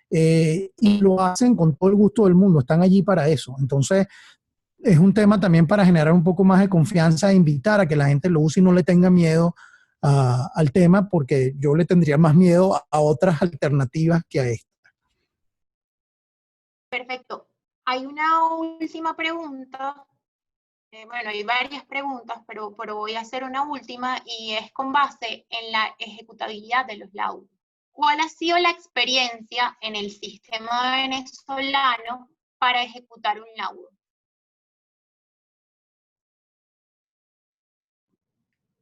y lo hacen con todo el gusto del mundo, están allí para eso. Entonces, es un tema también para generar un poco más de confianza e invitar a que la gente lo use y no le tenga miedo al tema, porque yo le tendría más miedo a otras alternativas que a esta. Perfecto. Hay una última pregunta. Bueno, hay varias preguntas, pero voy a hacer una última y es con base en la ejecutabilidad de los laudos. ¿Cuál ha sido la experiencia en el sistema venezolano para ejecutar un laudo?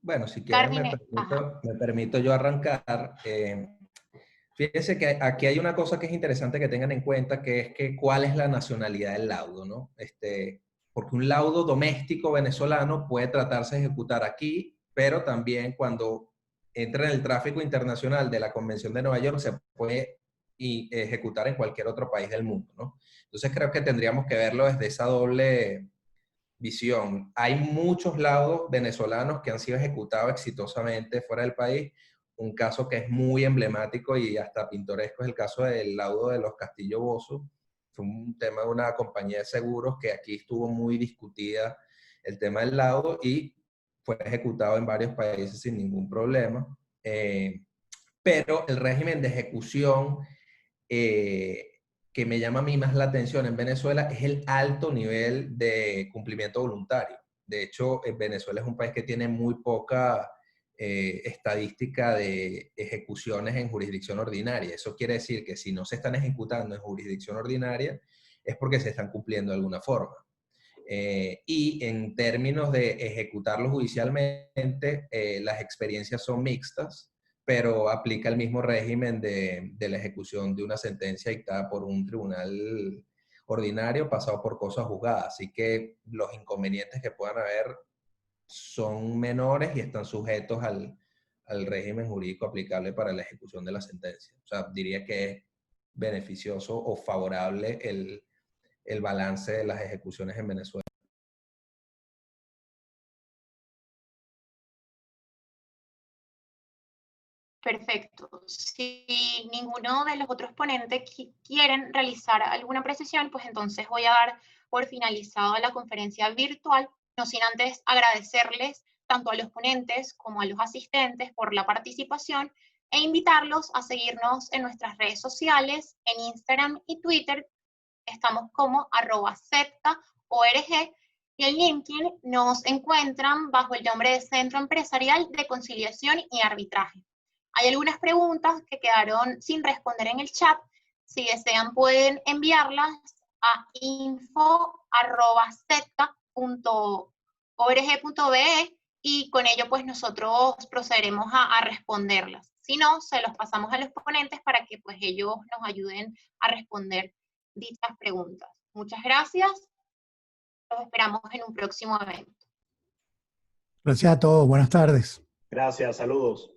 Bueno, si quieren Carmine, me permito yo arrancar. Fíjense que aquí hay una cosa que es interesante que tengan en cuenta, que es que cuál es la nacionalidad del laudo, ¿no? Porque un laudo doméstico venezolano puede tratarse de ejecutar aquí, pero también cuando entra en el tráfico internacional de la Convención de Nueva York se puede ejecutar en cualquier otro país del mundo, ¿no? Entonces creo que tendríamos que verlo desde esa doble visión. Hay muchos laudos venezolanos que han sido ejecutados exitosamente fuera del país. Un caso que es muy emblemático y hasta pintoresco es el caso del laudo de los Castillo Bozo. Fue un tema de una compañía de seguros que aquí estuvo muy discutida el tema del laudo y fue ejecutado en varios países sin ningún problema. Pero el régimen de ejecución que me llama a mí más la atención en Venezuela es el alto nivel de cumplimiento voluntario. De hecho, Venezuela es un país que tiene muy poca estadística de ejecuciones en jurisdicción ordinaria. Eso quiere decir que si no se están ejecutando en jurisdicción ordinaria es porque se están cumpliendo de alguna forma. Y en términos de ejecutarlo judicialmente, las experiencias son mixtas, pero aplica el mismo régimen de la ejecución de una sentencia dictada por un tribunal ordinario pasado por cosas juzgadas. Así que los inconvenientes que puedan haber son menores y están sujetos al régimen jurídico aplicable para la ejecución de la sentencia. O sea, diría que es beneficioso o favorable el balance de las ejecuciones en Venezuela. Perfecto. Si ninguno de los otros ponentes quieren realizar alguna precisión, pues entonces voy a dar por finalizado la conferencia virtual, no sin antes agradecerles tanto a los ponentes como a los asistentes por la participación e invitarlos a seguirnos en nuestras redes sociales, en Instagram y Twitter. Estamos como @setca.org, y en LinkedIn nos encuentran bajo el nombre de Centro Empresarial de Conciliación y Arbitraje. Hay algunas preguntas que quedaron sin responder en el chat. Si desean pueden enviarlas a info@setca.org.be y con ello pues nosotros procederemos a responderlas. Si no, se los pasamos a los ponentes para que pues ellos nos ayuden a responder dichas preguntas. Muchas gracias. Los esperamos en un próximo evento. Gracias a todos. Buenas tardes. Gracias, saludos.